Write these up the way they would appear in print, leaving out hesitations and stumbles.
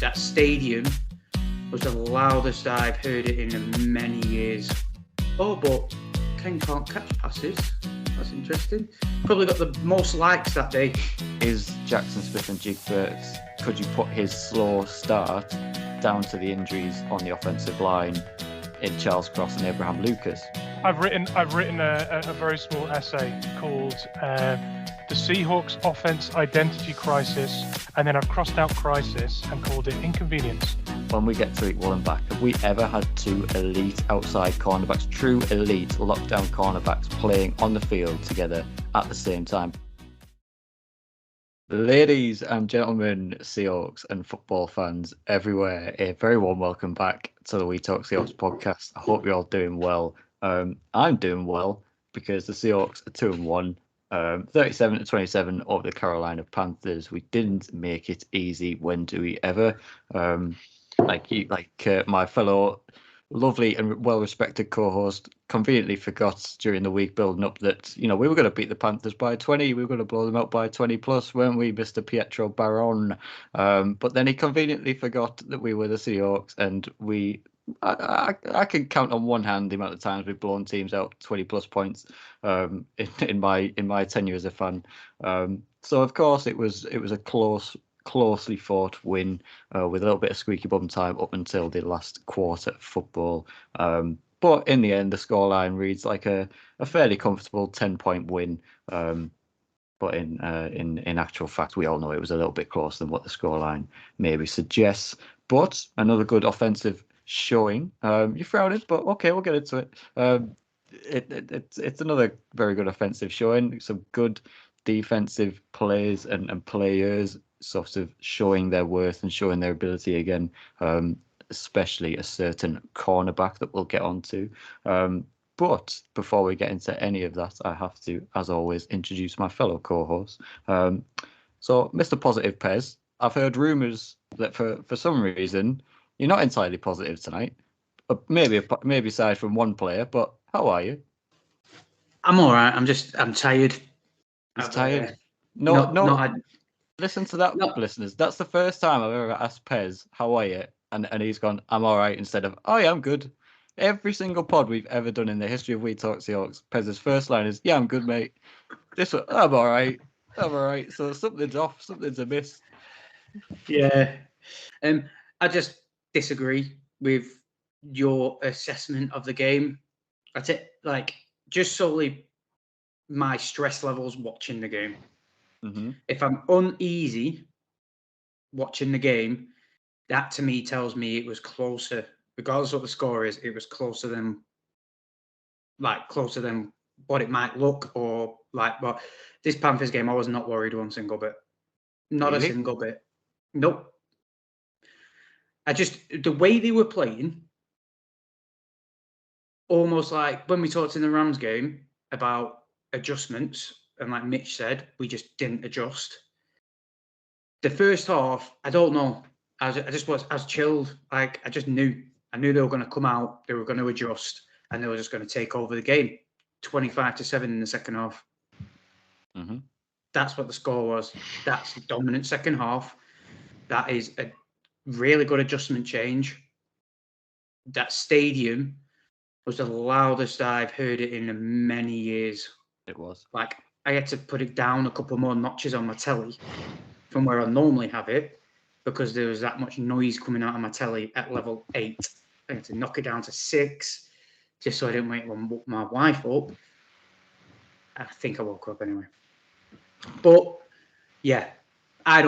That stadium was the loudest I've heard it in many years. Oh, but Ken can't catch passes. That's interesting. Probably got the most likes that day. Is Jackson Smith and Jigbert, could you put his slow start down to the injuries on the offensive line in Charles Cross and Abraham Lucas? I've written a very small essay called The Seahawks Offense Identity Crisis, and then I've crossed out crisis and called it inconvenience. When we get to week 1 and back, have we ever had two elite outside cornerbacks, true elite lockdown cornerbacks playing on the field together at the same time? Ladies and gentlemen, Seahawks and football fans everywhere, a very warm welcome back to the We Talk Seahawks podcast. I hope you're all doing well. I'm doing well because the Seahawks are 2-1, 37-27 over the Carolina Panthers. We didn't make it easy. When do we ever? My fellow lovely and well-respected co-host conveniently forgot during the week building up that, we were going to beat the Panthers by 20. We were going to blow them out by 20 plus, weren't we, Mr. Pietro Baron? But then he conveniently forgot that we were the Seahawks, and I can count on one hand the amount of times we've blown teams out 20 plus points in my tenure as a fan. So of course it was a closely fought win with a little bit of squeaky bum time up until the last quarter of football. But in the end, the scoreline reads like a fairly comfortable 10-point win. But in actual fact, we all know it was a little bit closer than what the scoreline maybe suggests. But another good offensive showing. You're frowning, but okay, we'll get into it. It's another very good offensive showing. Some good defensive plays and players sort of showing their worth and showing their ability again, especially a certain cornerback that we'll get onto. But before we get into any of that, I have to, as always, introduce my fellow co-host. So, Mr. Positive Pez, I've heard rumours that for some reason you're not entirely positive tonight. Maybe aside from one player, but how are you? I'm all right. I'm tired. He's tired. Listen to that, listeners. That's the first time I've ever asked Pez, how are you? And he's gone, I'm all right, instead of, oh yeah, I'm good. Every single pod we've ever done in the history of We Talk Seahawks, Pez's first line is, yeah, I'm good, mate. This one, I'm all right. So something's off, something's amiss. Yeah. I just disagree with your assessment of the game. That's it. Like, just solely my stress levels watching the game. Mm-hmm. If I'm uneasy watching the game, that to me tells me it was closer. Regardless of what the score is, it was closer than what it might look, or but this Panthers game, I was not worried one single bit. Not Really? a single bit. Nope. The way they were playing, almost like when we talked in the Rams game about adjustments, and like Mitch said, we just didn't adjust. The first half, I don't know. I was chilled. Like, I knew they were going to come out, they were going to adjust, and they were just going to take over the game. 25-7 in the second half. Mm-hmm. That's what the score was. That's the dominant second half. That is a really good adjustment change. That stadium was the loudest I've heard it in many years. It was. Like, I had to put it down a couple more notches on my telly from where I normally have it, because there was that much noise coming out of my telly at level 8. I had to knock it down to 6 just so I didn't wake my wife up. I think I woke up anyway. But yeah, I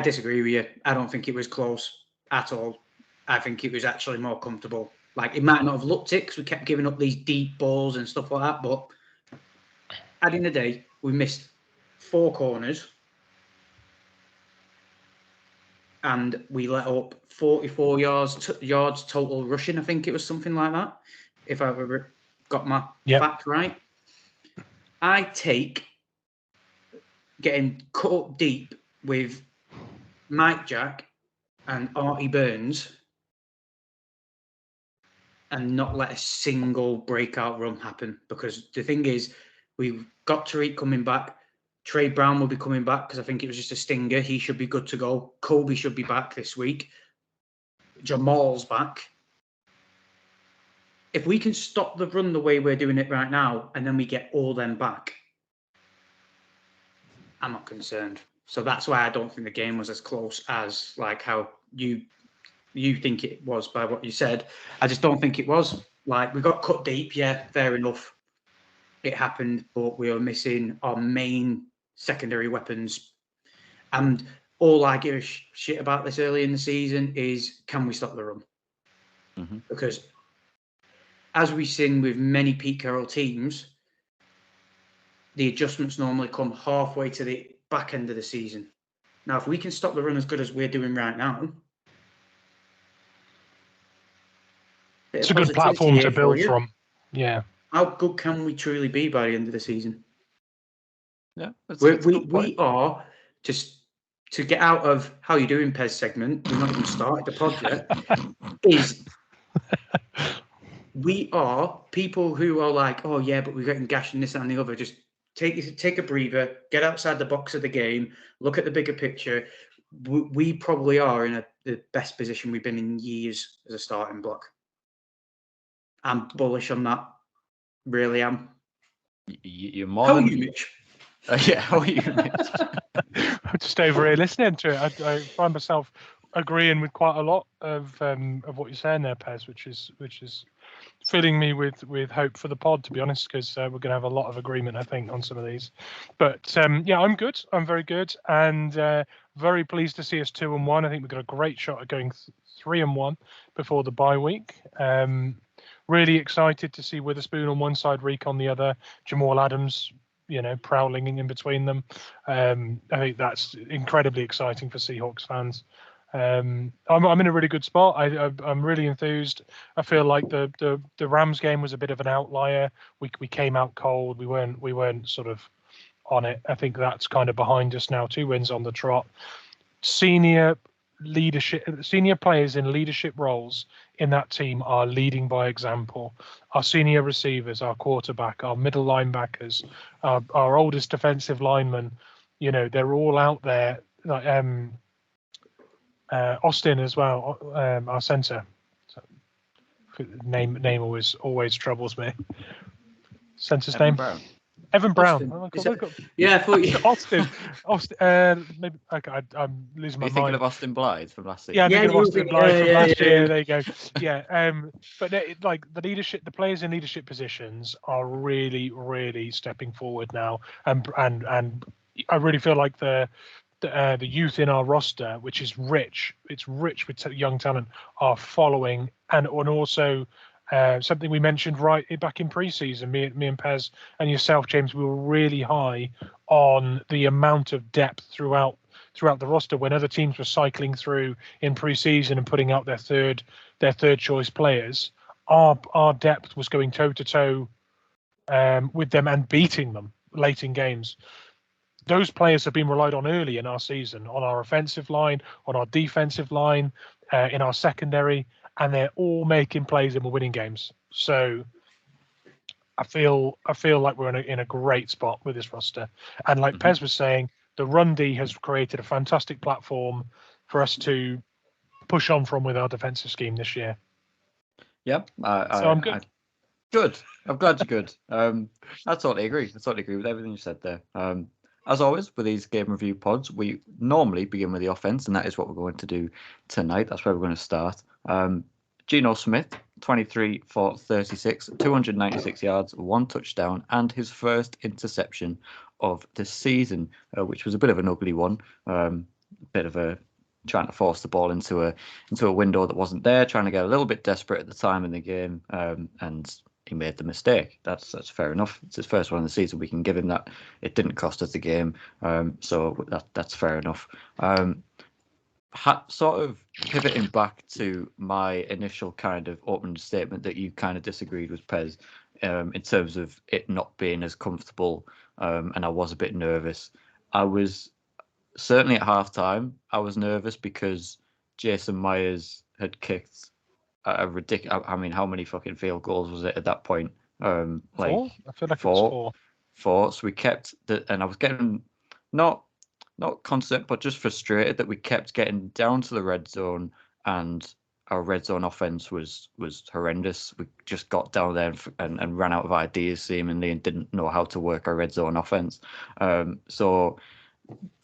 disagree with you. I don't think it was close at all. I think it was actually more comfortable. Like, it might not have looked it because we kept giving up these deep balls and stuff like that, but at the end of the day, we missed 4 corners and we let up 44 yards total rushing. I think it was something like that, if I ever got my fact right. I take getting cut up deep with Mike Jack and Artie Burns and not let a single breakout run happen, because the thing is, we've got Tariq coming back. Trey Brown will be coming back because I think it was just a stinger. He should be good to go. Kobe should be back this week. Jamal's back. If we can stop the run the way we're doing it right now, and then we get all them back, I'm not concerned. So that's why I don't think the game was as close as like how you think it was by what you said. I just don't think it was. Like, we got cut deep, yeah, fair enough. It happened, but we were missing our main secondary weapons. And all I give a shit about this early in the season is, can we stop the run? Mm-hmm. Because as we've seen with many Pete Carroll teams, the adjustments normally come halfway to the back end of the season. Now, if we can stop the run as good as we're doing right now, it's a good platform to build from. Yeah. How good can we truly be by the end of the season? Yeah, we are, just to get out of how you doing Pez segment, we're not even started the pod yet, is we are people who are like, oh yeah, but we're getting gashed and this and the other. Just take a breather, get outside the box of the game, look at the bigger picture. We probably are in the best position we've been in years as a starting block. I'm bullish on that. Really am. You're more How than... are you, Mitch? Yeah, how are you, Mitch? I'm just over here listening to it. I find myself agreeing with quite a lot of what you're saying there, Pez, which is filling me with hope for the pod, to be honest, because we're going to have a lot of agreement, I think, on some of these. But yeah, I'm good. I'm very good, and very pleased to see us 2-1. I think we've got a great shot at going 3-1 before the bye week. Really excited to see Witherspoon on one side, Reek on the other, Jamal Adams, prowling in between them. I think that's incredibly exciting for Seahawks fans. I'm in a really good spot. I'm really enthused. I feel like the Rams game was a bit of an outlier. We came out cold. We weren't sort of on it. I think that's kind of behind us now. 2 wins on the trot. Senior players in leadership roles in that team are leading by example. Our senior receivers, our quarterback, our middle linebackers, our oldest defensive linemen, they're all out there. Austin as well, our center. So, name always troubles me. Center's name? Brown. Evan Brown. Yeah, I thought you... Austin. Maybe. Okay, I'm losing my mind. Are you thinking of Austin Blythe from last season? Yeah, I'm thinking of Austin Blythe from last year. Yeah. There you go. Yeah. But like the leaders in leadership positions are really, really stepping forward now, and I really feel like the youth in our roster, which is rich, it's rich with young talent, are following, and also. Something we mentioned right back in pre-season, me and Pez and yourself, James, we were really high on the amount of depth throughout the roster when other teams were cycling through in pre-season and putting out their third choice players. Our depth was going toe to toe with them and beating them late in games. Those players have been relied on early in our season, on our offensive line, on our defensive line, in our secondary. And they're all making plays and we're winning games. So I feel like we're in a great spot with this roster. And like Pez was saying, the Run D has created a fantastic platform for us to push on from with our defensive scheme this year. Yep. So I'm good. Good. I'm glad you're good. I totally agree. I totally agree with everything you said there. As always, with these game review pods, we normally begin with the offense, and that is what we're going to do tonight. That's where we're going to start. Geno Smith, 23 for 36, 296 yards, 1 touchdown, and his first interception of the season, which was a bit of an ugly one. Bit of a trying to force the ball into a window that wasn't there, trying to get a little bit desperate at the time in the game, and he made the mistake. That's fair enough. It's his first one in the season. We can give him that. It didn't cost us the game, so that's fair enough. Sort of pivoting back to my initial kind of opening statement that you kind of disagreed with, Pez, in terms of it not being as comfortable, and I was a bit nervous. I was certainly at halftime. I was nervous because Jason Myers had kicked a ridiculous. I mean, how many fucking field goals was it at that point? 4? I feel like four. it was 4. So we kept and I was getting not concerned, but just frustrated that we kept getting down to the red zone and our red zone offense was horrendous. We just got down there and ran out of ideas seemingly and didn't know how to work our red zone offense. So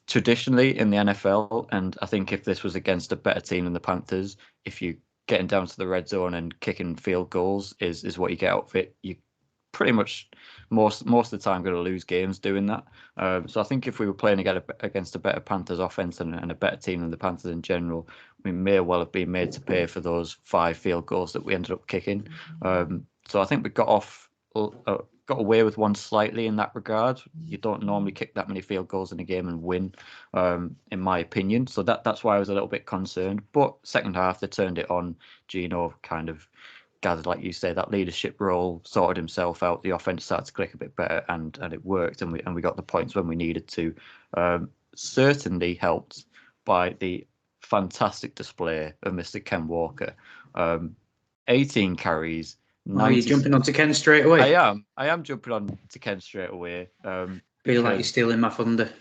traditionally in the NFL, and I think if this was against a better team than the Panthers, if you getting down to the red zone and kicking field goals is what you get out of it, you pretty much most of the time going to lose games doing that. So I think if we were playing against a better Panthers offense and a better team than the Panthers in general, we may well have been made to pay for those 5 field goals that we ended up kicking. So I think we got away with one slightly in that regard. You don't normally kick that many field goals in a game and win, in my opinion. So that's why I was a little bit concerned. But second half, they turned it on. Gino kind of gathered, like you say, that leadership role, sorted himself out. The offense started to click a bit better, and it worked, and we got the points when we needed to. Certainly helped by the fantastic display of Mr. Ken Walker. 18 carries. Are you jumping on to Ken straight away? I am jumping on to Ken straight away. Feel like you're stealing my thunder.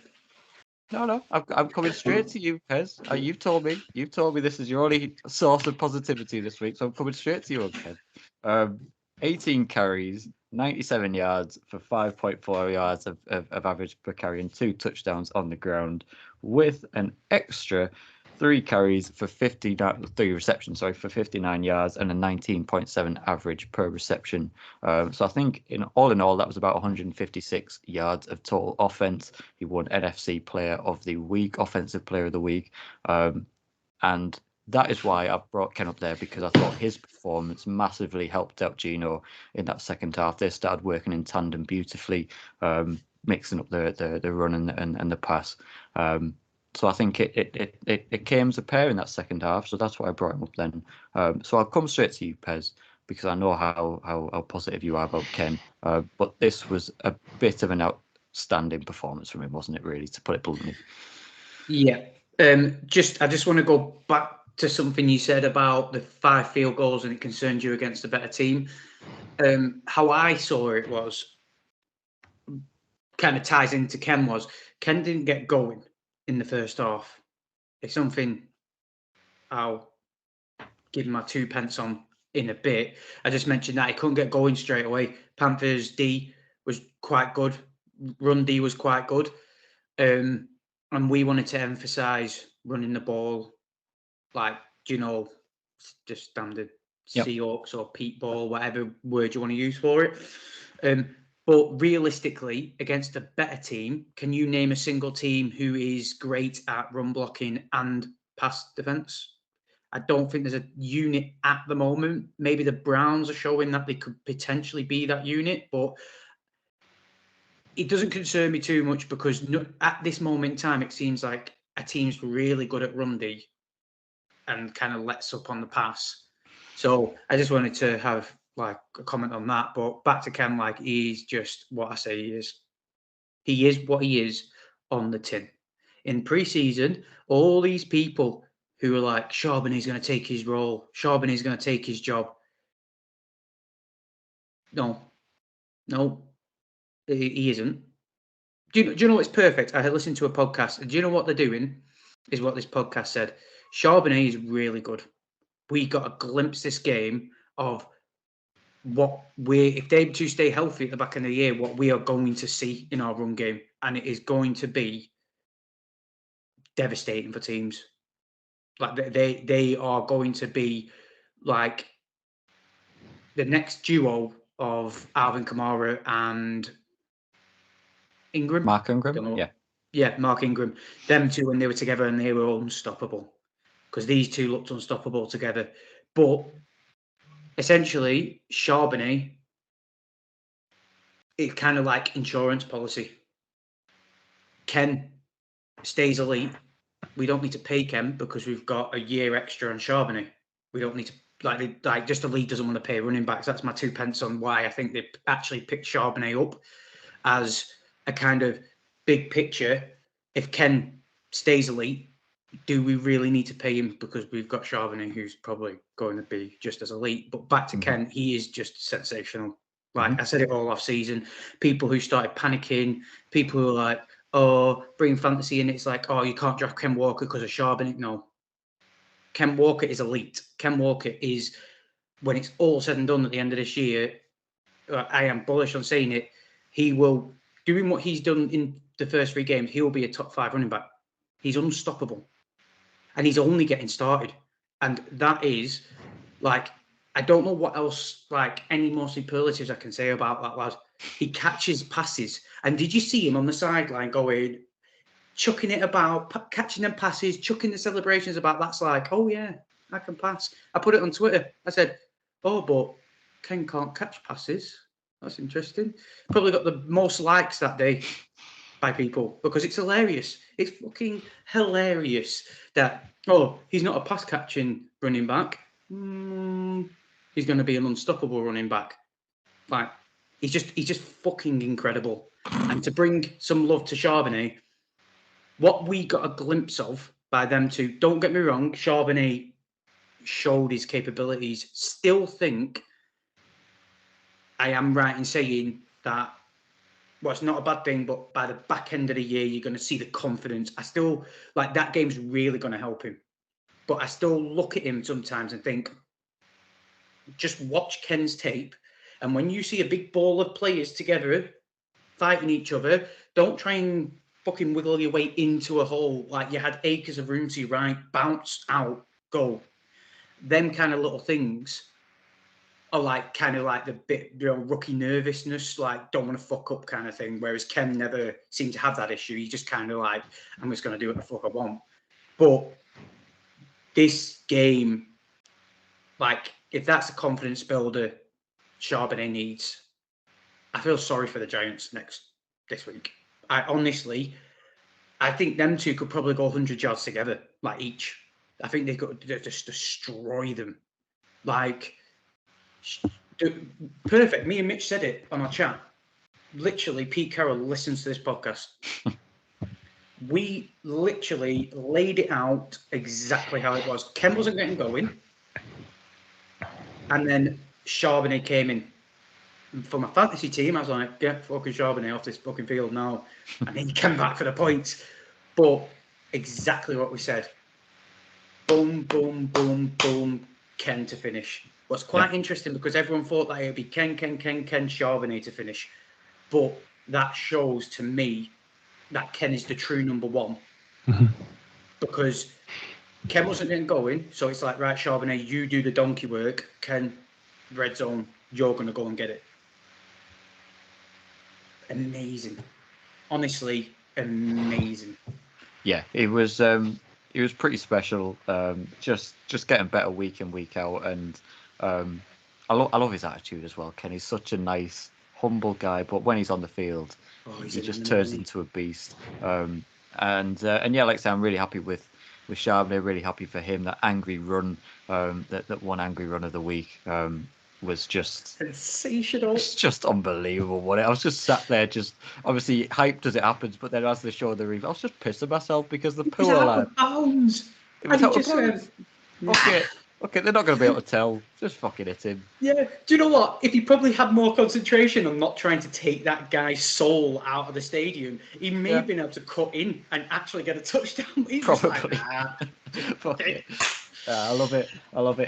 No, I'm coming straight to you, Pez. You've told me this is your only source of positivity this week, so I'm coming straight to you again. 18 carries, 97 yards for 5.4 yards of average per carry and 2 touchdowns on the ground, with an extra 3 carries for 3 receptions, for 59 yards and a 19.7 average per reception. So I think in all, that was about 156 yards of total offense. He won NFC Player of the Week, Offensive Player of the Week. And that is why I brought Ken up there, because I thought his performance massively helped out Gino in that second half. They started working in tandem beautifully, mixing up the run and the pass. So I think it came as a pair in that second half. So that's why I brought him up then. So I'll come straight to you, Pez, because I know how positive you are about Ken. But this was a bit of an outstanding performance from him, wasn't it, really, to put it bluntly? Yeah. I just want to go back to something you said about the 5 field goals and it concerned you against a better team. How I saw it was kind of ties into Ken didn't get going in the first half. It's something I'll give my 2 pence on in a bit. I just mentioned that he couldn't get going straight away. Panthers D was quite good. Run D was quite good. And we wanted to emphasize running the ball, like, just standard Seahawks or Pete ball, whatever word you want to use for it. But realistically, against a better team, can you name a single team who is great at run blocking and pass defense? I don't think there's a unit at the moment. Maybe the Browns are showing that they could potentially be that unit, but it doesn't concern me too much because at this moment in time, it seems like a team's really good at run D and kind of lets up on the pass. So I just wanted to have like a comment on that. But back to Ken, like, he's just what I say he is. He is what he is on the tin. In pre-season, all these people who are like, Charbonne's going to take his role, Charbonne's going to take his job. No, he isn't. Do you know what's perfect? I had listened to a podcast. Do you know what they're doing? Is what this podcast said. Charbonnet is really good. We got a glimpse this game of what if they two stay healthy at the back end of the year, what we are going to see in our run game, and it is going to be devastating for teams. Like they are going to be like the next duo of Alvin Kamara and Ingram. Mark Ingram, yeah, Mark Ingram. Them two, when they were together, and they were unstoppable because these two looked unstoppable together. But essentially, Charbonnet, it's kind of like insurance policy. Ken stays elite. We don't need to pay Ken because we've got a year extra on Charbonnet. We don't need to like just the league doesn't want to pay running backs. That's my 2 pence on why I think they actually picked Charbonnet up as a kind of big picture. If Ken stays elite, do we really need to pay him because we've got Charbonnet, who's probably going to be just as elite? But back to Ken, he is just sensational. Like I said it all off season. People who started panicking, people who are like, or bring fantasy in. It's like, oh, you can't draft Ken Walker because of Charbonnet. No. Ken Walker is elite. Ken Walker is, when it's all said and done at the end of this year, I am bullish on saying it, he will, doing what he's done in the first 3 games, he will be a top 5 running back. He's unstoppable. And he's only getting started. And that is, like, I don't know what else, like, any more superlatives I can say about that lad. He catches passes. And did you see him on the sideline going, chucking it about, catching them passes, chucking the celebrations about? That's like, oh, yeah, I can pass. I put it on Twitter. I said, oh, but Ken can't catch passes. That's interesting. Probably got the most likes that day by people because it's hilarious. It's fucking hilarious that, oh, he's not a pass catching running back. He's going to be an unstoppable running back. Like, he's just fucking incredible. And to bring some love to Charbonnet, what we got a glimpse of by them two, don't get me wrong, Charbonnet showed his capabilities. Still think I am right in saying that, well, it's not a bad thing, but by the back end of the year, you're going to see the confidence. I still, like, that game's really going to help him. But I still look at him sometimes and think, just watch Ken's tape. And when you see a big ball of players together fighting each other, don't try and fucking wiggle your way into a hole. Like, you had acres of room to your right, bounce out, go. Them kind of little things are like kind of like the bit, rookie nervousness, like don't want to fuck up kind of thing. Whereas Ken never seemed to have that issue. He just kind of like, I'm just going to do what the fuck I want. But this game, like, if that's a confidence builder Charbonnet needs, I feel sorry for the Giants this week. I think them two could probably go 100 yards together, like each. I think they could just destroy them. Like, perfect. Me and Mitch said it on our chat. Literally, Pete Carroll listens to this podcast. We literally laid it out exactly how it was. Ken wasn't getting going. And then Charbonnet came in. And for my fantasy team, I was like, get fucking Charbonnet off this fucking field now. And then he came back for the points. But exactly what we said. Boom, boom, boom, boom. Ken to finish. What's quite interesting, because everyone thought that it would be Ken, Charbonnet to finish. But that shows to me that Ken is the true number one. Mm-hmm. Because Ken wasn't getting going. So it's like, right, Charbonnet, you do the donkey work. Ken, red zone, you're going to go and get it. Amazing. Honestly, amazing. Yeah, it was pretty special. Just getting better week in, week out, and I love his attitude as well. Ken, he's such a nice, humble guy, but when he's on the field, he just turns into a beast. And yeah, like I say, I'm really happy with Charbonnet. Really happy for him. That angry run, that one angry run of the week, was just sensational. It's just unbelievable. I was just sat there, just obviously hyped as it happens, but then as they show the review, I was just pissing myself because the poor lad. It was out of bounds. Okay, they're not going to be able to tell. Just fucking hit him. Yeah. Do you know what? If he probably had more concentration on not trying to take that guy's soul out of the stadium, he may have been able to cut in and actually get a touchdown. He's probably. Like, Fuck it. I love it.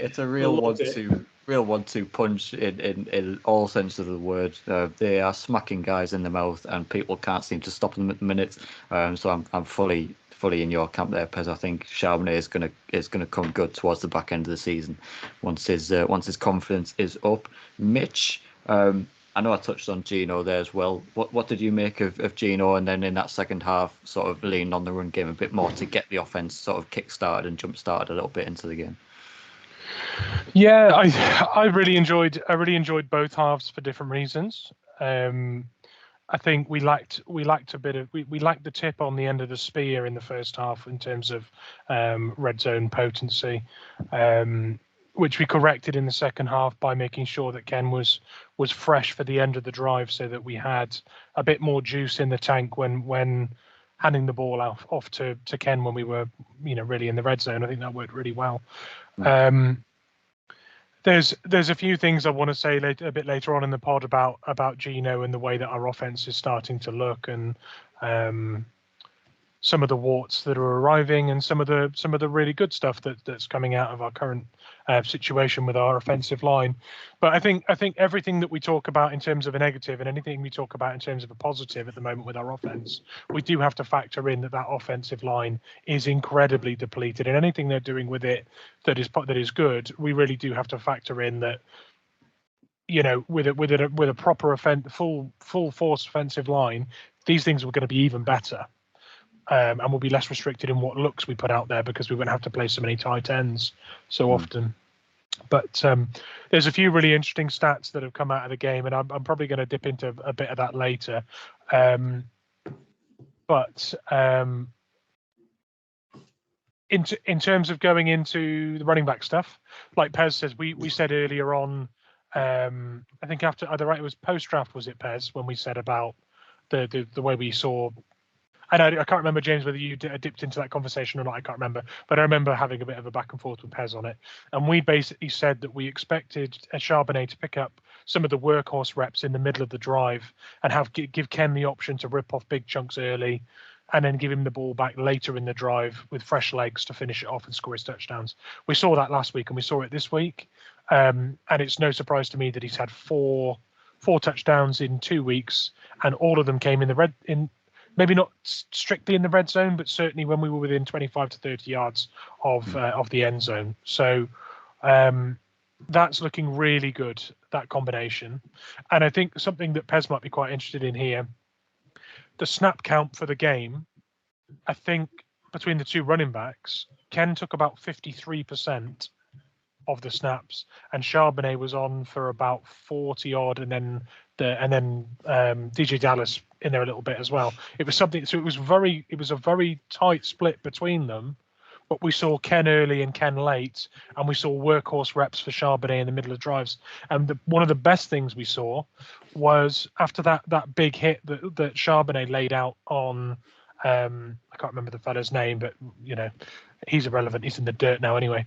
It's a real 1-2 punch in all sense of the word. They are smacking guys in the mouth, and people can't seem to stop them at the minute. So I'm fully in your camp there, Pez. I think Charbonnet is gonna come good towards the back end of the season once his confidence is up. Mitch, I know I touched on Gino there as well. What did you make of Gino, and then in that second half, sort of leaned on the run game a bit more to get the offense sort of kick-started and jump-started a little bit into the game? Yeah, I really enjoyed both halves for different reasons. I think we lacked a bit of we lacked the tip on the end of the spear in the first half in terms of red zone potency, which we corrected in the second half by making sure that Ken was fresh for the end of the drive, so that we had a bit more juice in the tank when handing the ball off to Ken when we were really in the red zone. I think that worked really well. There's a few things I want to say a bit later on in the pod about Gino and the way that our offense is starting to look, and some of the warts that are arriving and some of the really good stuff that's coming out of our current situation with our offensive line. But I think everything that we talk about in terms of a negative and anything we talk about in terms of a positive at the moment with our offense, we do have to factor in that offensive line is incredibly depleted, and anything they're doing with it that is good, we really do have to factor in that. With a proper full force offensive line, these things were going to be even better. And we'll be less restricted in what looks we put out there because we won't have to play so many tight ends so often. But there's a few really interesting stats that have come out of the game, and I'm probably going to dip into a bit of that later. But in terms of going into the running back stuff, like Pez says, we said earlier on, I think after it was post draft, was it Pez, when we said about the way we saw. I can't remember, James, whether you dipped into that conversation or not. I can't remember, but I remember having a bit of a back and forth with Pez on it. And we basically said that we expected Charbonnet to pick up some of the workhorse reps in the middle of the drive and give Ken the option to rip off big chunks early and then give him the ball back later in the drive with fresh legs to finish it off and score his touchdowns. We saw that last week and we saw it this week. And it's no surprise to me that he's had four touchdowns in 2 weeks, and all of them came in maybe not strictly in the red zone, but certainly when we were within 25 to 30 yards of the end zone. So that's looking really good, that combination. And I think something that Pez might be quite interested in here, the snap count for the game, I think between the two running backs, Ken took about 53% of the snaps, and Charbonnet was on for about 40 odd, and then DJ Dallas in there a little bit as well. It was something. So it was a very tight split between them. But we saw Ken early and Ken late, and we saw workhorse reps for Charbonnet in the middle of drives. And one of the best things we saw was after that big hit that Charbonnet laid out on. I can't remember the fella's name, but he's irrelevant. He's in the dirt now anyway.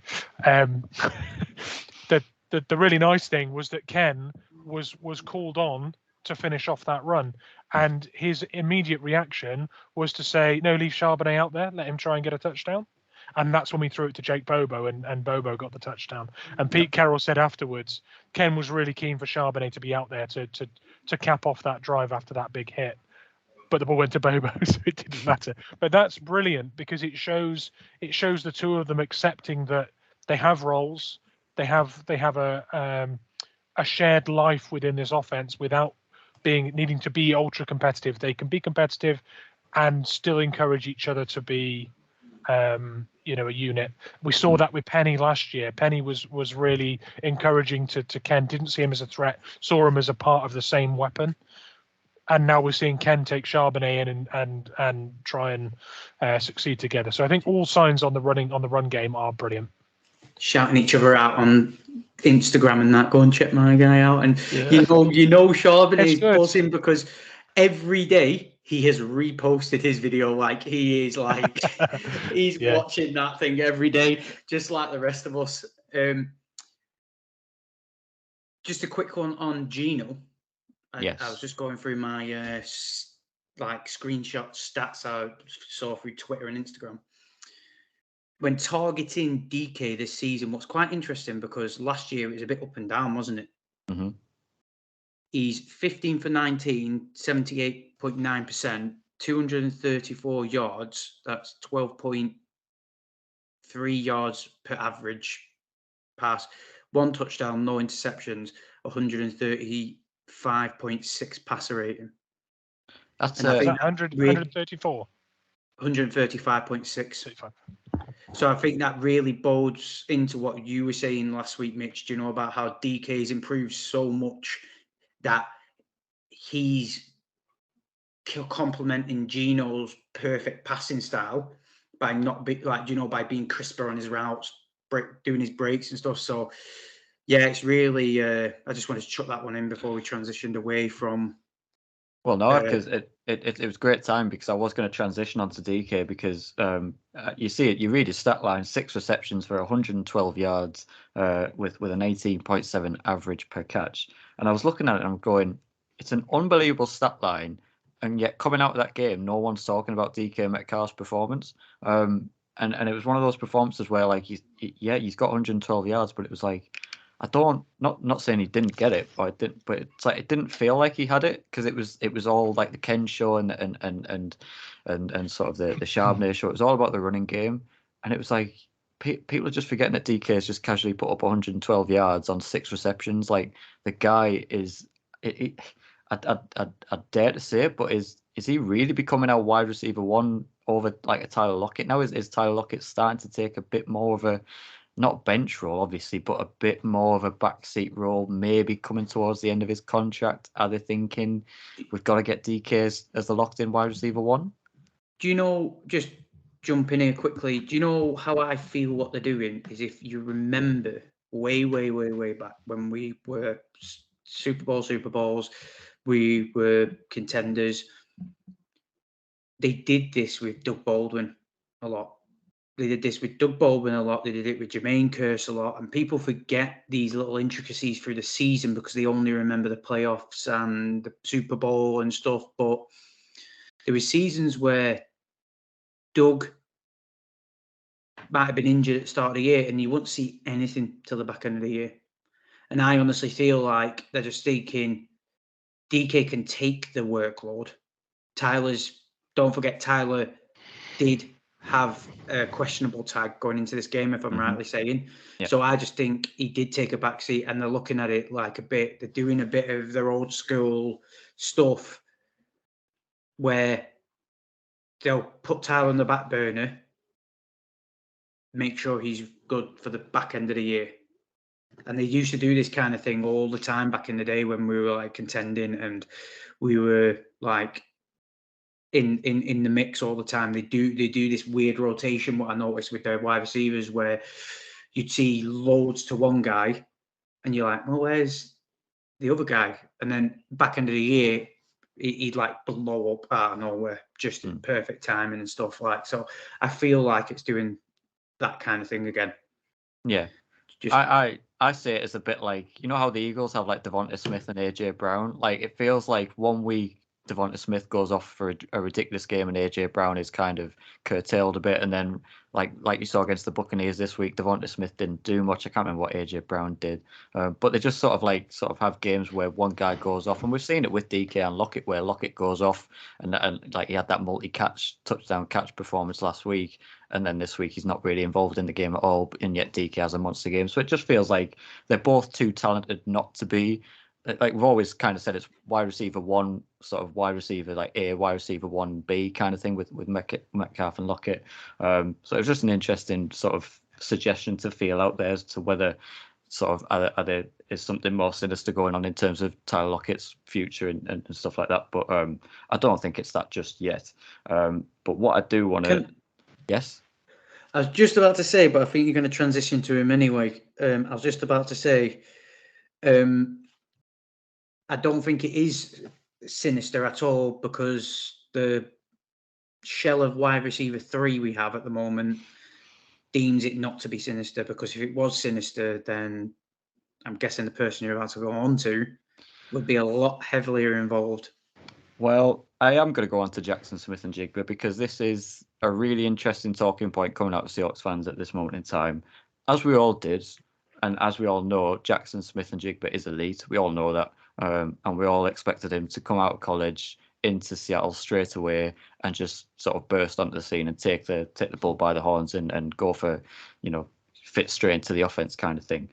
The really nice thing was that Ken was called on to finish off that run, and his immediate reaction was to say, "No, leave Charbonnet out there. Let him try and get a touchdown." And that's when we threw it to Jake Bobo, and Bobo got the touchdown. And Pete Carroll said afterwards, Ken was really keen for Charbonnet to be out there to cap off that drive after that big hit. But the ball went to Bobo, so it didn't matter. But that's brilliant because it shows the two of them accepting that they have roles, they have a shared life within this offense without needing to be ultra competitive. They can be competitive and still encourage each other to be a unit. We saw that with Penny last year. Penny was really encouraging to Ken, didn't see him as a threat, saw him as a part of the same weapon. And now we're seeing Ken take Charbonnet in and try and succeed together. So I think all signs on the run game are brilliant. Shouting each other out on Instagram and that. Go and check my guy out. And Charbonnet is buzzing because every day he has reposted his video. Like he is like he's watching that thing every day, just like the rest of us. Just a quick one on Geno. I was just going through my screenshot stats I saw through Twitter and Instagram. When targeting DK this season, what's quite interesting because last year it was a bit up and down, wasn't it? Mm-hmm. He's 15 for 19, 78.9%, 234 yards. That's 12.3 yards per average pass. 1 touchdown, no interceptions, 135.6 passer rating. That's 134. 135.6. So I think that really bodes into what you were saying last week, Mitch. Do you know about how DK's improved so much that he's complementing Geno's perfect passing style by by being crisper on his routes, doing his breaks and stuff. So yeah, it's really. I just wanted to chuck that one in before we transitioned away from. Well, no, because it was great time because I was going to transition onto DK because you see it, you read his stat line: 6 receptions for 112 yards with an 18.7 average per catch. And I was looking at it and I'm going, it's an unbelievable stat line, and yet coming out of that game, no one's talking about DK Metcalf's performance. And it was one of those performances where like he's got 112 yards, but it was like not saying he didn't get it, but it's like it didn't feel like he had it because it was all like the Ken show and sort of the Charbonnet show. It was all about the running game, and it was like people are just forgetting that DK has just casually put up 112 yards on 6 receptions. Like the guy is, I dare to say it, but is he really becoming our wide receiver one over like a Tyler Lockett now? Is Tyler Lockett starting to take a bit more of a, not bench role, obviously, but a bit more of a backseat role, maybe coming towards the end of his contract? Are they thinking we've got to get DK as the locked-in wide receiver one? Do you know, just jump in here quickly, do you know how I feel what they're doing is, if you remember way back when we were Super Bowls, we were contenders, they did this with Doug Baldwin a lot. They did this with Doug Baldwin a lot. They did it with Jermaine Kearse a lot. And people forget these little intricacies through the season because they only remember the playoffs and the Super Bowl and stuff. But there were seasons where Doug might have been injured at the start of the year and you wouldn't see anything till the back end of the year. And I honestly feel like they're just thinking DK can take the workload. Don't forget, Tyler did have a questionable tag going into this game, if I'm rightly saying. Yep. So I just think he did take a backseat, and they're looking at it like they're doing a bit of their old school stuff where they'll put Tyler on the back burner, make sure he's good for the back end of the year. And they used to do this kind of thing all the time back in the day when we were like contending and we were like in the mix all the time. They do this weird rotation, what I noticed with their wide receivers, where you'd see loads to one guy and you're like, well, where's the other guy? And then back end of the year, he'd like blow up out of nowhere, just in perfect timing and stuff like. So I feel like it's doing that kind of thing again. Yeah. Just, I say it as a bit like, you know how the Eagles have like Devonta Smith and AJ Brown? Like it feels like 1 week Devonta Smith goes off for a ridiculous game and AJ Brown is kind of curtailed a bit, and then like you saw against the Buccaneers this week, Devonta Smith didn't do much. I can't remember what AJ Brown did, but they just sort of have games where one guy goes off, and we've seen it with DK and Lockett, where Lockett goes off and like he had that touchdown catch performance last week, and then this week he's not really involved in the game at all, and yet DK has a monster game. So it just feels like they're both too talented not to be. Like we've always kind of said, it's wide receiver one, sort of wide receiver like A, wide receiver 1B kind of thing with Metcalf and Lockett. So it was just an interesting sort of suggestion to feel out there as to whether sort of is something more sinister going on in terms of Tyler Lockett's future and stuff like that. But I don't think it's that just yet. But what I do want to, yes. I was just about to say, but I think you're going to transition to him anyway. I was just about to say, I don't think it is sinister at all, because the shell of wide receiver 3 we have at the moment deems it not to be sinister, because if it was sinister, then I'm guessing the person you're about to go on to would be a lot heavier involved. Well, I am going to go on to Jackson Smith-Njigba because this is a really interesting talking point coming out of Seahawks fans at this moment in time. As we all did, and as we all know, Jackson Smith-Njigba is elite. We all know that. And we all expected him to come out of college into Seattle straight away and just sort of burst onto the scene and take the bull by the horns and go for, fit straight into the offense kind of thing.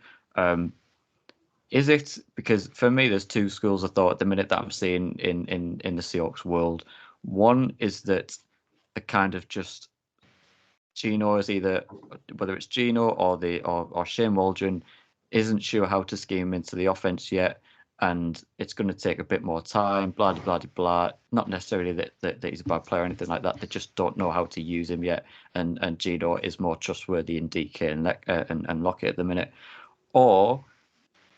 Is it, because for me, there's 2 schools of thought at the minute that I'm seeing in the Seahawks world. One is that the kind of just Gino is either, whether it's Gino or Shane Waldron, isn't sure how to scheme into the offense yet, and it's going to take a bit more time. Blah blah blah blah. Not necessarily that he's a bad player or anything like that. They just don't know how to use him yet, and Gino is more trustworthy in DK and Lockett at the minute. Or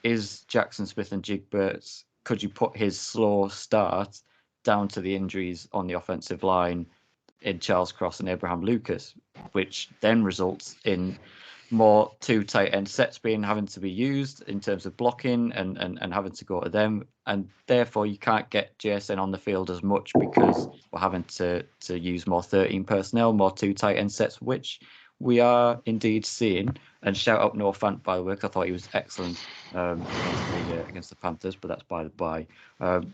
is Jackson Smith-Njigba, could you put his slow start down to the injuries on the offensive line in Charles Cross and Abraham Lucas, which then results in more 2 tight end sets having to be used in terms of blocking and having to go to them, and therefore you can't get JSN on the field as much because we're having to use more 13 personnel, more 2 tight end sets, which we are indeed seeing. And shout out Noah Fant, by the way, 'cause I thought he was excellent against the Panthers, but that's by the by.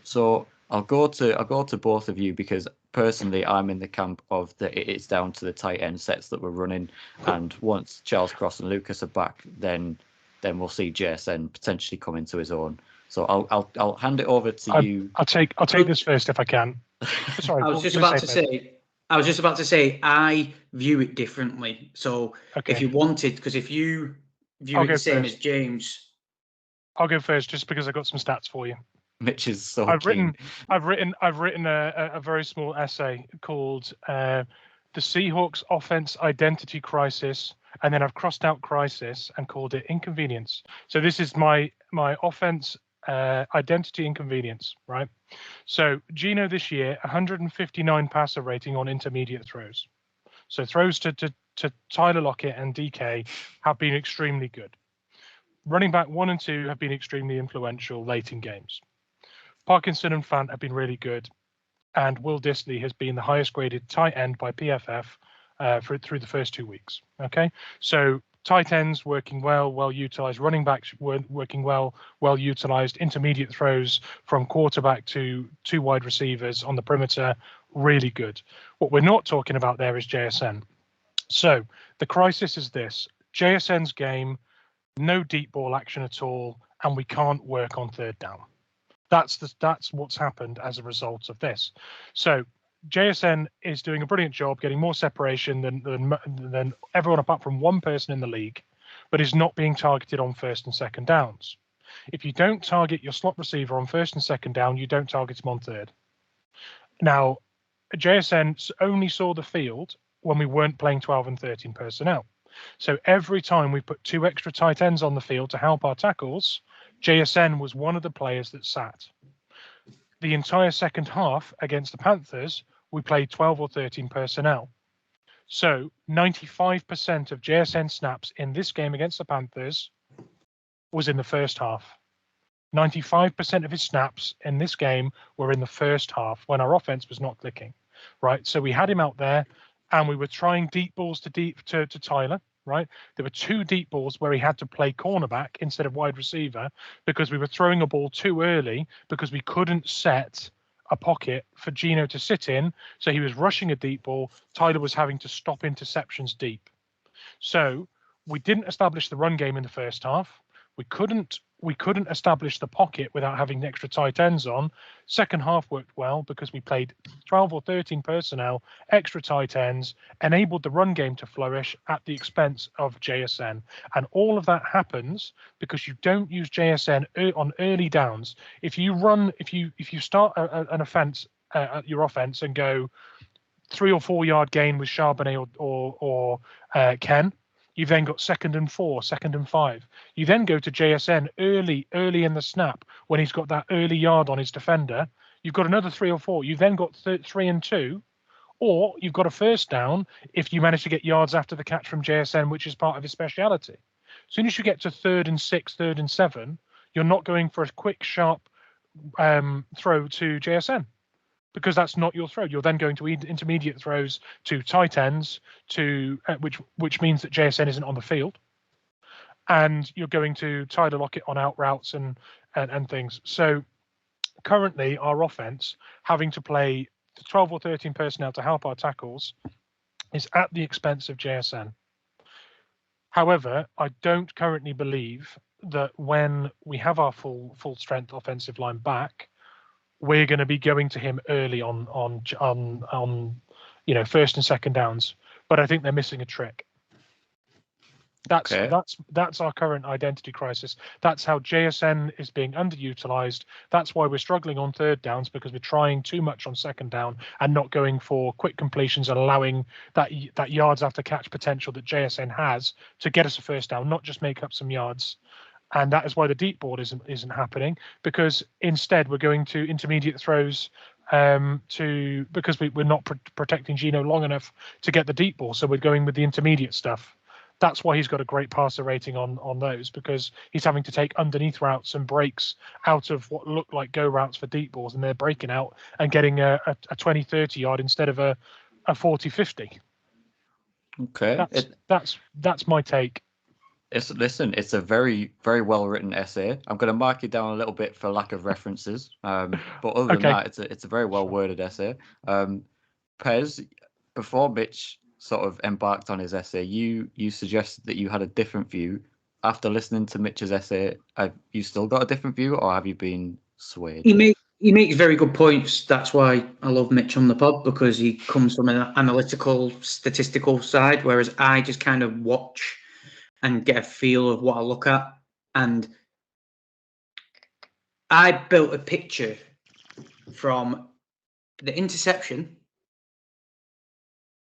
So I'll go to both of you, because personally I'm in the camp of that it's down to the tight end sets that we're running, and once Charles Cross and Lucas are back, then we'll see JSN potentially come into his own. So I'll hand it over to you. I'll take this first if I can. Sorry, I was just about to say I view it differently. So if you wanted, because if you view it the same as James, I'll go first just because I've got some stats for you. Mitch is so I've keen. written a very small essay called "The Seahawks Offense Identity Crisis," and then I've crossed out crisis and called it inconvenience. So this is my offense identity inconvenience, right? So Gino this year, 159 passer rating on intermediate throws. So throws to Tyler Lockett and DK have been extremely good. Running back 1 and 2 have been extremely influential late in games. Parkinson and Fant have been really good, and Will Dissly has been the highest graded tight end by PFF through the first 2 weeks. Okay, so tight ends working well utilized, running backs working well utilized, intermediate throws from quarterback to 2 wide receivers on the perimeter, really good. What we're not talking about there is JSN. So the crisis is this: JSN's game, no deep ball action at all, and we can't work on third down. That's what's happened as a result of this. So JSN is doing a brilliant job getting more separation than everyone apart from one person in the league, but is not being targeted on first and second downs. If you don't target your slot receiver on first and second down, you don't target him on third. Now, JSN only saw the field when we weren't playing 12 and 13 personnel. So every time we put 2 extra tight ends on the field to help our tackles, JSN was one of the players that sat. The entire second half against the Panthers, we played 12 or 13 personnel. So 95% of JSN snaps in this game against the Panthers was in the first half. 95% of his snaps in this game were in the first half when our offense was not clicking, right? So we had him out there and we were trying deep balls to Tyler, right? There were 2 deep balls where he had to play cornerback instead of wide receiver because we were throwing a ball too early because we couldn't set a pocket for Gino to sit in. So he was rushing a deep ball. Tyler was having to stop interceptions deep. So we didn't establish the run game in the first half. We couldn't establish the pocket without having extra tight ends on. Second half worked well because we played 12 or 13 personnel, extra tight ends, enabled the run game to flourish at the expense of JSN. And all of that happens because you don't use JSN on early downs. If you start an offense at your offense and go 3 or 4 yard gain with Charbonnet or Ken, you've then got 2nd and 4, 2nd and 5. You then go to JSN early in the snap when he's got that early yard on his defender. You've got another 3 or 4. You've then got 3 and 2, or you've got a first down if you manage to get yards after the catch from JSN, which is part of his speciality. As soon as you get to 3rd and 6, 3rd and 7, you're not going for a quick, sharp throw to JSN, because that's not your throw. You're then going to intermediate throws to tight ends, which means that JSN isn't on the field, and you're going to Tyler Lockett on out routes and things. So currently, our offense having to play 12 or 13 personnel to help our tackles is at the expense of JSN. However, I don't currently believe that when we have our full strength offensive line back, we're going to be going to him early on first and second downs. But I think they're missing a trick. That's our current identity crisis. That's how JSN is being underutilized. That's why we're struggling on third downs, because we're trying too much on second down and not going for quick completions and allowing that yards after catch potential that JSN has to get us a first down, not just make up some yards. And that is why the deep ball isn't happening, because instead we're going to intermediate throws because we're not protecting Gino long enough to get the deep ball. So we're going with the intermediate stuff. that's why he's got a great passer rating on those, because he's having to take underneath routes and breaks out of what look like go routes for deep balls, and they're breaking out and getting a 20-30 yard instead of a 40-50. Okay. That's my take. It's a very, very well written essay. I'm going to mark it down a little bit for lack of references. But other than that, it's a very well worded essay. Pez, before Mitch sort of embarked on his essay, you suggested that you had a different view. After listening to Mitch's essay, have you still got a different view, or have you been swayed? He makes very good points. That's why I love Mitch on the pod, because he comes from an analytical, statistical side, whereas I just kind of watch and get a feel of what I look at. And I built a picture from the interception,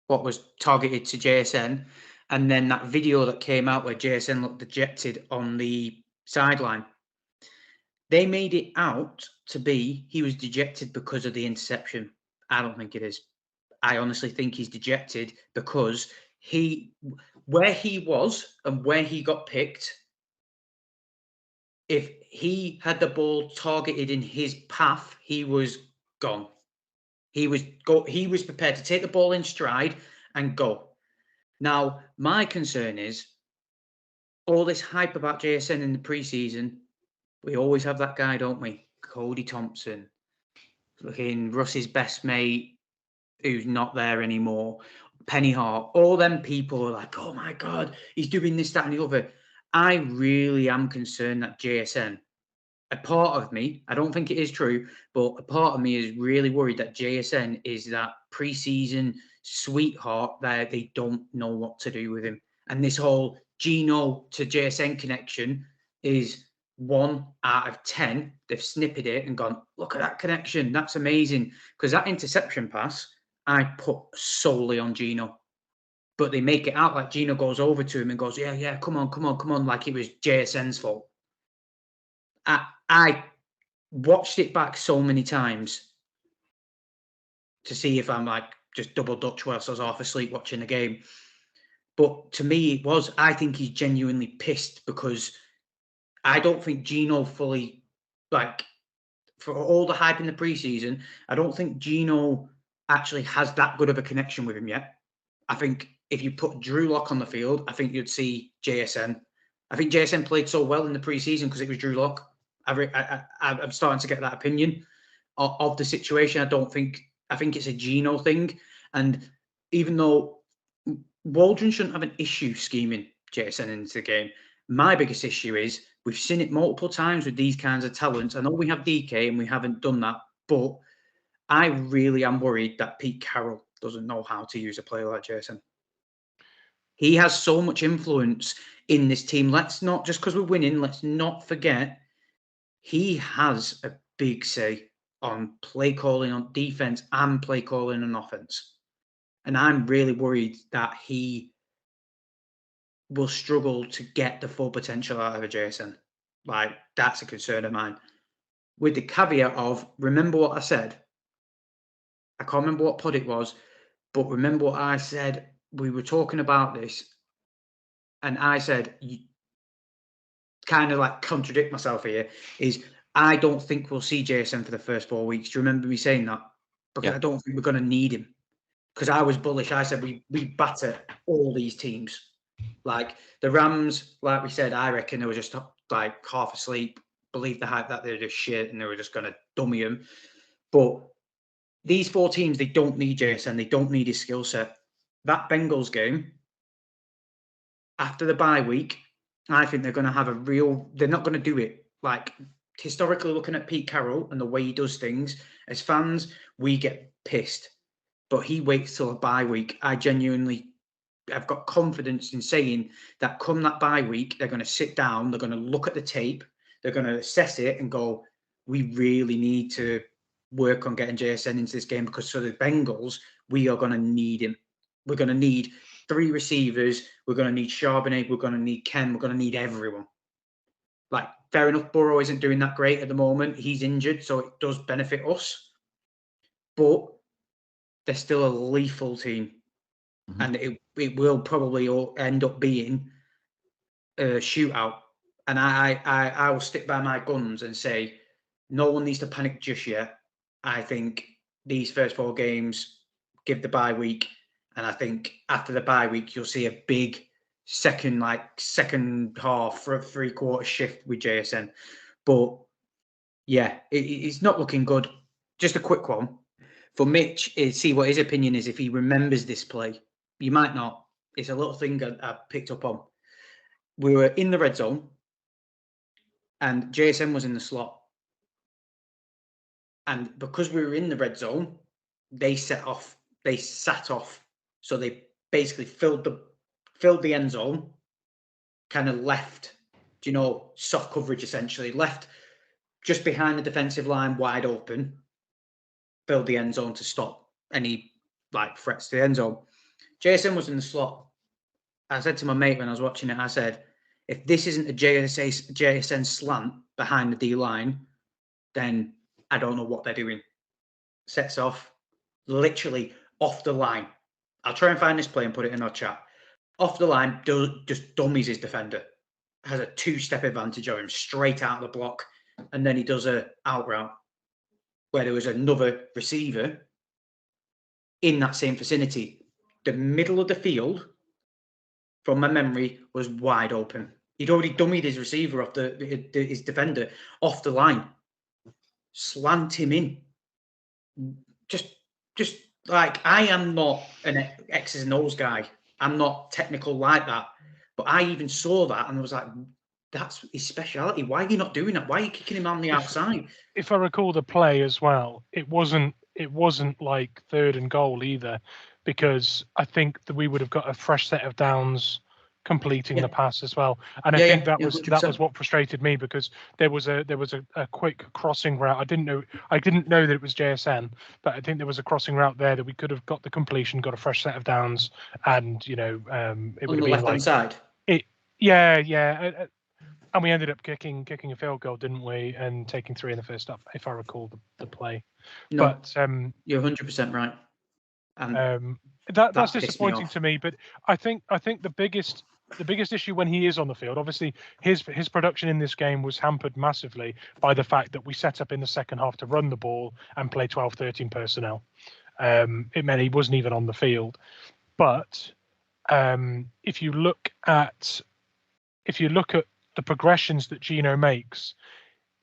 what was targeted to JSN, and then that video that came out where JSN looked dejected on the sideline. They made it out to be he was dejected because of the interception. I don't think it is. I honestly think he's dejected because where he was and where he got picked, if he had the ball targeted in his path, he was gone. He was prepared to take the ball in stride and go. Now, my concern is all this hype about JSN in the preseason. We always have that guy, don't we? Cody Thompson, fucking Russ's best mate, who's not there anymore. Penny Hart, all them people are like, oh my God, he's doing this, that, and the other. I really am concerned that JSN, a part of me, I don't think it is true, but a part of me is really worried that JSN is that preseason sweetheart that they don't know what to do with him. And this whole Geno to JSN connection is 1 out of 10. They've snipped it and gone, look at that connection. That's amazing. Because that interception pass, I put solely on Geno. But they make it out like Geno goes over to him and goes, yeah, come on, like it was JSN's fault. I watched it back so many times to see if I'm like just double Dutch whilst I was half asleep watching the game. But to me, I think he's genuinely pissed because I don't think Geno fully, like, for all the hype in the preseason, I don't think Geno actually has that good of a connection with him yet. I think if you put Drew Lock on the field, I think you'd see JSN. I think JSN played so well in the preseason because it was Drew Lock. I'm starting to get that opinion of the situation. I think it's a Geno thing. And even though Waldron shouldn't have an issue scheming JSN into the game, my biggest issue is we've seen it multiple times with these kinds of talents. I know we have DK and we haven't done that, but I really am worried that Pete Carroll doesn't know how to use a player like JSN. He has so much influence in this team. Let's not, just because we're winning, let's not forget he has a big say on play calling on defense and play calling on offense. And I'm really worried that he will struggle to get the full potential out of a JSN. Like, that's a concern of mine. With the caveat of, remember what I said. I can't remember what pod it was, but remember what I said. We were talking about this, and I said, kind of like contradict myself here, is I don't think we'll see JSN for the first 4 weeks. Do you remember me saying that? Because I don't think we're going to need him. Because I was bullish. I said we batter all these teams. Like the Rams, like we said, I reckon they were just like half asleep, believed the hype that they're just shit and they were just going to dummy him. But these 4 teams, they don't need JSN. They don't need his skill set. That Bengals game, after the bye week, I think they're going to have they're not going to do it. Like, historically, looking at Pete Carroll and the way he does things, as fans, we get pissed. But he waits till a bye week. I've got confidence in saying that come that bye week, they're going to sit down, they're going to look at the tape, they're going to assess it and go, we really need to work on getting JSN into this game because for the Bengals, we are going to need him. We're going to need 3 receivers. We're going to need Charbonnet. We're going to need Ken. We're going to need everyone. Like, fair enough, Burrow isn't doing that great at the moment. He's injured, so it does benefit us. But they're still a lethal team. and it will probably all end up being a shootout. And I will stick by my guns and say no one needs to panic just yet. I think these first 4 games, give the bye week, and I think after the bye week you'll see a big second half for a 3/4 shift with JSN. But yeah, it's not looking good. Just a quick one for Mitch is see what his opinion is if he remembers this play. You might not. It's a little thing I picked up on. We were in the red zone and JSN was in the slot. And because we were in the red zone, they sat off. So they basically filled the end zone, kind of left, soft coverage essentially, left just behind the defensive line wide open, filled the end zone to stop any threats to the end zone. JSN was in the slot. I said to my mate when I was watching it, I said, if this isn't a JSN slant behind the D line, then I don't know what they're doing. Sets off, literally off the line. I'll try and find this play and put it in our chat. Off the line, just dummies his defender. Has a 2-step advantage of him straight out of the block. And then he does a out route where there was another receiver in that same vicinity. The middle of the field, from my memory, was wide open. He'd already dummied his receiver off his defender off the line. Slant him in. Just like, I am not an X's and O's guy. I'm not technical like that. But I even saw that and I was like, that's his speciality. Why are you not doing that? Why are you kicking him on the outside? If I recall the play as well, it wasn't like 3rd and goal either, because I think that we would have got a fresh set of downs completing the pass as well. And I think that was what frustrated me, because there was a quick crossing route. I didn't know that it was JSN, but I think there was a crossing route there that we could have got the completion, got a fresh set of downs, and it would have been left-hand side. And we ended up kicking a field goal, didn't we? And taking 3 in the first half, if I recall the play. No, but you're 100% right. And that's disappointing to me. But I think the biggest issue when he is on the field, obviously his production in this game was hampered massively by the fact that we set up in the second half to run the ball and play 12-13 personnel. It meant he wasn't even on the field. But if you look at the progressions that Gino makes,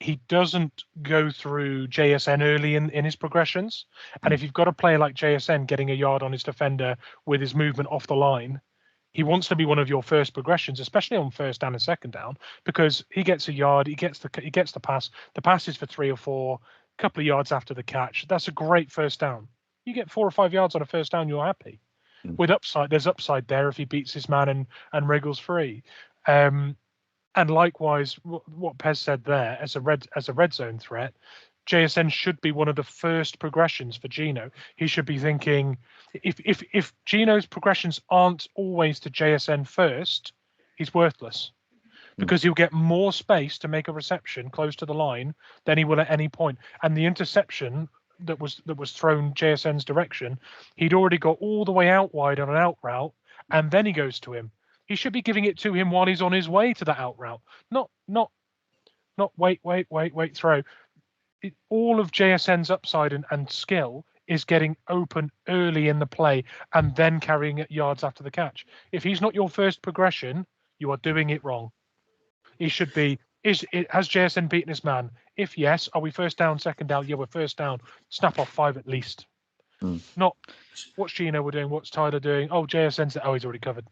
he doesn't go through JSN early in his progressions. And if you've got a player like JSN getting a yard on his defender with his movement off the line, he wants to be one of your first progressions, especially on first down and second down, because he gets a yard, he gets the pass. The pass is for 3 or 4, a couple of yards after the catch. That's a great first down. You get 4 or 5 yards on a first down, you're happy. With upside, there's upside there if he beats his man and wriggles free. And likewise, what Pez said there, as a red zone threat, JSN should be one of the first progressions for Gino. He should be thinking, if Gino's progressions aren't always to JSN first, he's worthless, because he'll get more space to make a reception close to the line than he will at any point. And the interception that was thrown JSN's direction, he'd already got all the way out wide on an out route, and then he goes to him. He should be giving it to him while he's on his way to that out route, not wait, throw. All of JSN's upside and skill is getting open early in the play and then carrying it yards after the catch. If he's not your first progression, you are doing it wrong. He should be. Has JSN beaten his man? If yes, are we first down, second down? Yeah, we're first down. Snap off 5 at least. Not what's Gino we're doing, what's Tyler doing. Oh, JSN's he's already covered.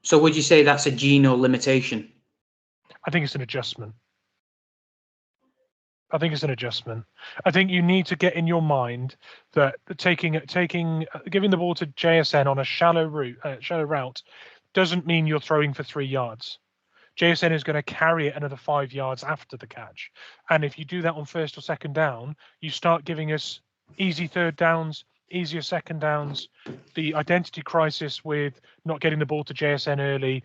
So would you say that's a Gino limitation? I think it's an adjustment. I think you need to get in your mind that giving the ball to JSN on a shallow route doesn't mean you're throwing for 3 yards. JSN is going to carry it another 5 yards after the catch. And if you do that on first or second down, you start giving us easy third downs, easier second downs, the identity crisis with not getting the ball to JSN early,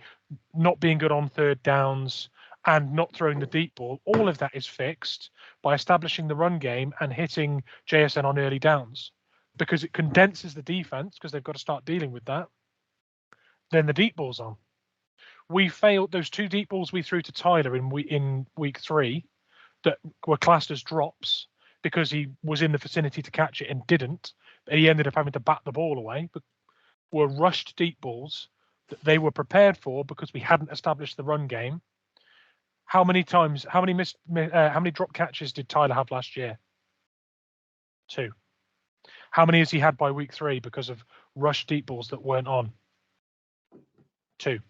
not being good on third downs, and not throwing the deep ball. All of that is fixed by establishing the run game and hitting JSN on early downs, because it condenses the defense, because they've got to start dealing with that. then the deep ball's on. We failed those 2 deep balls we threw to Tyler in week 3 that were classed as drops because he was in the vicinity to catch it and didn't. He ended up having to bat the ball away, but were rushed deep balls that they were prepared for because we hadn't established the run game. How many drop catches did Tyler have last year? 2. How many has he had by week 3 because of rushed deep balls that weren't on? 2.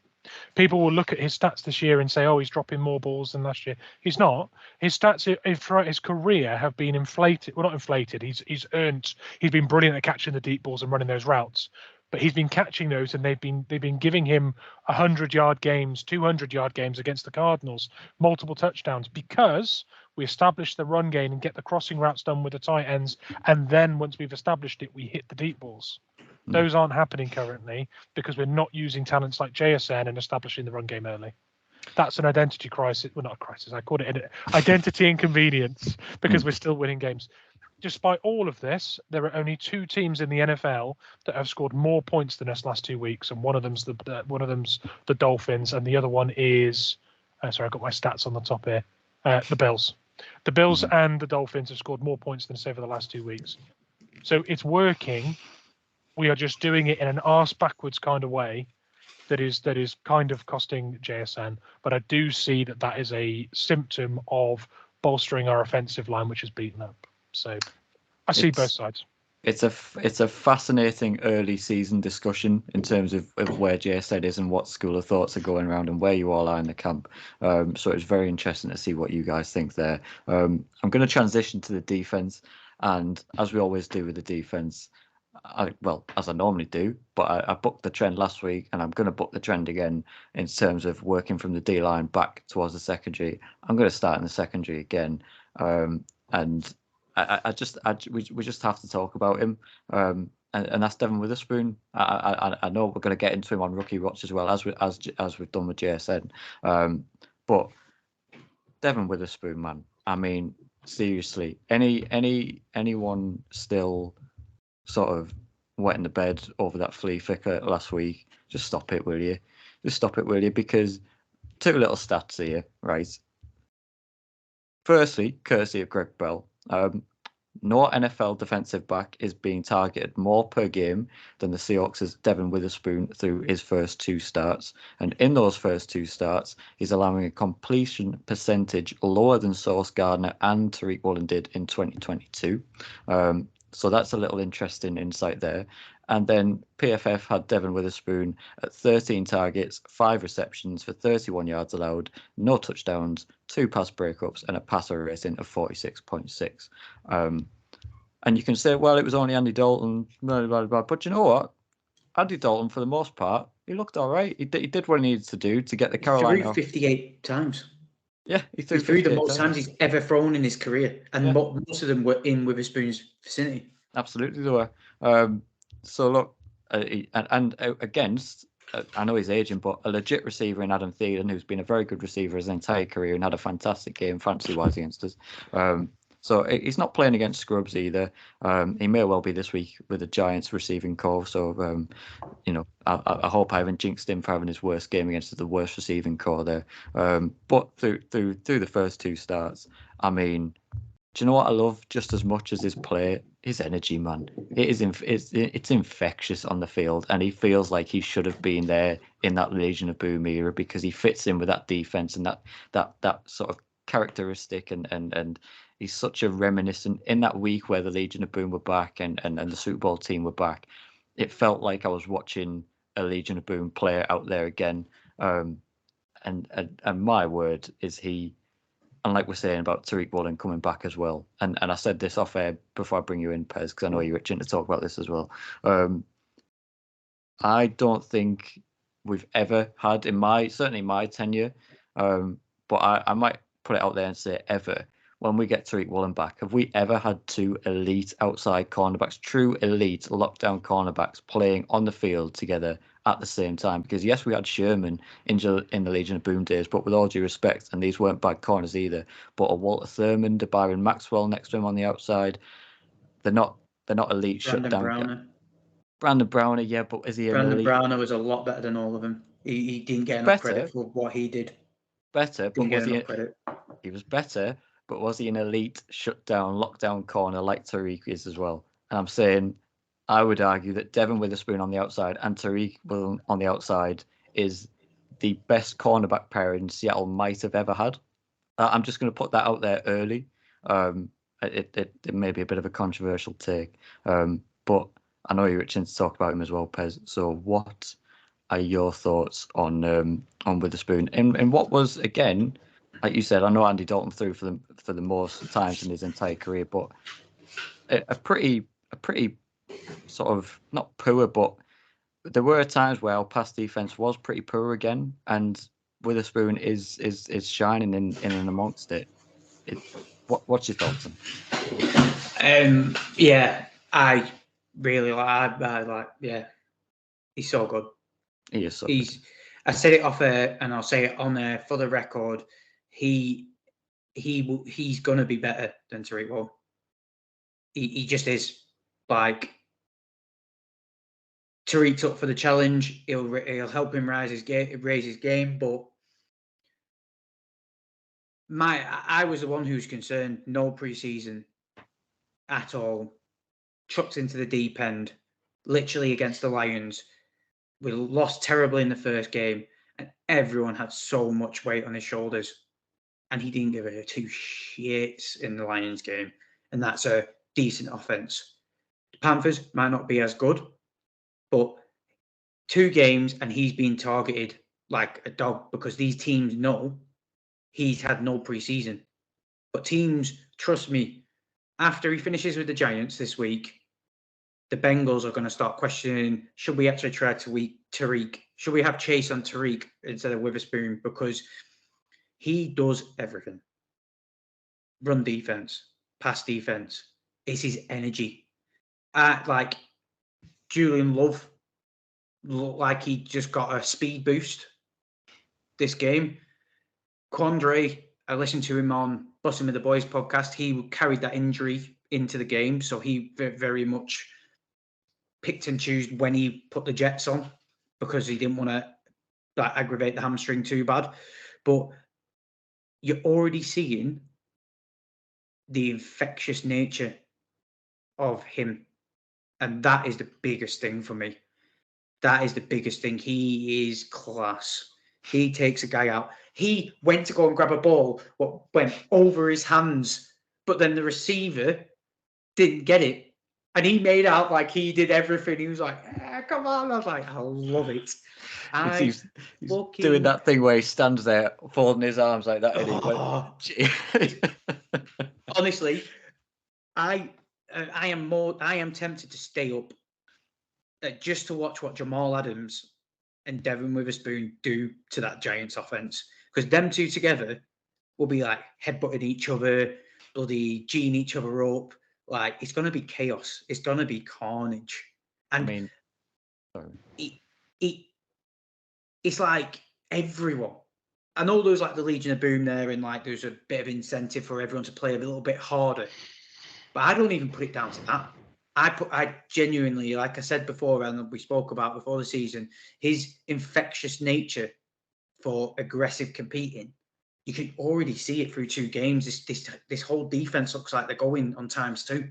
People will look at his stats this year and say, "Oh, he's dropping more balls than last year." He's not. His stats throughout his career have been inflated. Well, not inflated. He's been brilliant at catching the deep balls and running those routes. But he's been catching those, and they've been giving him 100-yard games, 200-yard games against the Cardinals, multiple touchdowns, because we establish the run game and get the crossing routes done with the tight ends, and then once we've established it, we hit the deep balls. Those aren't happening currently because we're not using talents like JSN and establishing the run game early. That's an identity crisis. Well, not a crisis. I called it an identity inconvenience because we're still winning games. Despite all of this, there are only 2 teams in the NFL that have scored more points than us last 2 weeks, and one of them's the Dolphins, and the other one is sorry, I got my stats on the top here. The Bills. The Bills and the Dolphins have scored more points than us over the last 2 weeks. So it's working. We are just doing it in an arse backwards kind of way that is kind of costing JSN. But I do see that is a symptom of bolstering our offensive line, which is beaten up. So I see both sides. It's a fascinating early season discussion in terms of where JSN is and what school of thoughts are going around and where you all are in the camp. So it's very interesting to see what you guys think there. I'm going to transition to the defense, and as we always do with the defense, as I normally do, but I booked the trend last week, and I'm going to book the trend again in terms of working from the D line back towards the secondary. I'm going to start in the secondary again, and we just have to talk about him, and that's Devon Witherspoon. I know we're going to get into him on Rookie Watch as well as we've done with JSN, but Devon Witherspoon, man. I mean, seriously, anyone still sort of wetting the bed over that flea flicker last week? Just stop it, will you? Just stop it, will you? Because 2 little stats here, right? Firstly, courtesy of Greg Bell. No NFL defensive back is being targeted more per game than the Seahawks' Devon Witherspoon through his first 2 starts. And in those first 2 starts, he's allowing a completion percentage lower than Sauce Gardner and Tariq Woolen did in 2022. So that's a little interesting insight there. And then PFF had Devon Witherspoon at 13 targets, 5 receptions for 31 yards allowed, no touchdowns, 2 pass breakups, and a passer rating of 46.6. And you can say, well, it was only Andy Dalton, blah, blah, blah. But you know what? Andy Dalton, for the most part, he looked all right. He did what he needed to do to get the Carolina. He threw 58 times. Yeah, he threw the most times he's ever thrown in his career, and most of them were in Witherspoon's vicinity. Absolutely, they were. So look, and against, I know he's aging, but a legit receiver in Adam Thielen, who's been a very good receiver his entire career and had a fantastic game fantasy-wise against us. So he's not playing against scrubs either. He may well be this week with the Giants receiving core. So, I hope I haven't jinxed him for having his worst game against the worst receiving core there. But through the first 2 starts, I mean, do you know what I love just as much as his play? His energy, man. It's infectious on the field, and he feels like he should have been there in that Legion of Boom era because he fits in with that defense and that sort of characteristic, and he's such a reminiscent in that week where the Legion of Boom were back and the Super Bowl team were back. It felt like I was watching a Legion of Boom player out there again. And my word is he. And like we're saying about Tariq Woolen coming back as well. And I said this off air before I bring you in, Pez, because I know you're itching to talk about this as well. I don't think we've ever had certainly my tenure, but I might put it out there and say ever, when we get Tariq Woolen back, have we ever had 2 elite outside cornerbacks, true elite lockdown cornerbacks playing on the field together at the same time? Because yes, we had Sherman in the Legion of Boom days, but with all due respect, and these weren't bad corners either, but a Walter Thurman, a Byron Maxwell next to him on the outside, they're not elite Brandon shutdown. Browner. Brandon Browner, yeah, but is he an Brandon elite? Browner was a lot better than all of them. He didn't get enough credit for what he did. Better, but Didn't get was he? enough credit. He was better, but was he an elite shutdown, lockdown corner like Tariq is as well? And I'm saying, I would argue that Devon Witherspoon on the outside and Tariq on the outside is the best cornerback pairing Seattle might have ever had. I'm just going to put that out there early. It may be a bit of a controversial take, but I know you're itching to talk about him as well, Pez. So what are your thoughts on Witherspoon? And what was, again, like you said, I know Andy Dalton threw for the most times in his entire career, but a pretty sort of not poor, but there were times where our pass defense was pretty poor again, and Witherspoon is shining in and amongst it. What's your thoughts on? Yeah, I really like. Yeah, he's so good. He is so good. I said it off air, and I'll say it on there for the record. He's gonna be better than Tariq Wall. He just is. Like, Tariq's up for the challenge. He'll help him raise his game, but I was the one who's concerned. No preseason at all. Chucked into the deep end, literally against the Lions. We lost terribly in the first game, and everyone had so much weight on his shoulders, and he didn't give a two shits in the Lions game, and that's a decent offense. The Panthers might not be as good, but 2 games and he's been targeted like a dog because these teams know he's had no preseason. But teams, trust me, after he finishes with the Giants this week, the Bengals are going to start questioning, should we actually try Tariq? Should we have Chase on Tariq instead of Witherspoon? Because he does everything. Run defense, pass defense. It's his energy. Like Julian Love looked like he just got a speed boost this game. Quandre, I listened to him on Bussing with the Boys podcast. He carried that injury into the game, so he very much picked and chose when he put the Jets on because he didn't want to aggravate the hamstring too bad. But you're already seeing the infectious nature of him, and that is the biggest thing for me. That is the biggest thing. He is class. He takes a guy out. He went to go and grab a ball, what went over his hands, but then the receiver didn't get it. And he made out like he did everything. He was like, come on. I was like, I love it. He's doing that thing where he stands there folding his arms like that. Honestly, I am tempted to stay up just to watch what Jamal Adams and Devon Witherspoon do to that Giants offense. Because them two together will be like headbutting each other, bloody G'ing each other up. Like, it's going to be chaos. It's going to be carnage. And it's like everyone. I know there's like the Legion of Boom there, and like there's a bit of incentive for everyone to play a little bit harder. But I don't even put it down to that. I genuinely, like I said before, and we spoke about before the season, his infectious nature for aggressive competing. You can already see it through 2 games. This whole defense looks like they're going on times 2.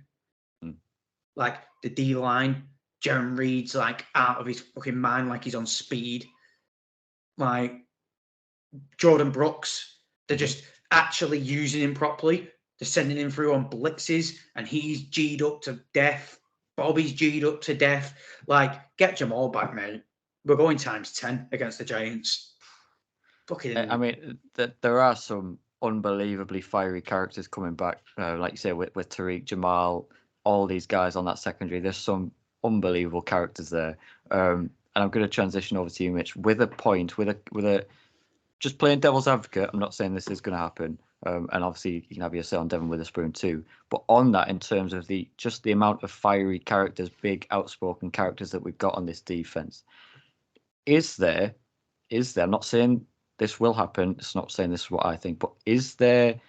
Like the D line, J.Reed's like out of his fucking mind, like he's on speed. Like Jordan Brooks, they're just actually using him properly. They're sending him through on blitzes, and he's G'd up to death. Bobby's G'd up to death. Like, get Jamal back, mate. We're going times 10 against the Giants. I mean, there are some unbelievably fiery characters coming back, like you say, with Tariq, Jamal, all these guys on that secondary. There's some unbelievable characters there. And I'm going to transition over to you, Mitch, with a point, with a just playing devil's advocate. I'm not saying this is going to happen. And obviously you can have your say on Devon Witherspoon too. But on that, in terms of the amount of fiery characters, big outspoken characters that we've got on this defense, is there, I'm not saying this will happen. It's not saying this is what I think, but is there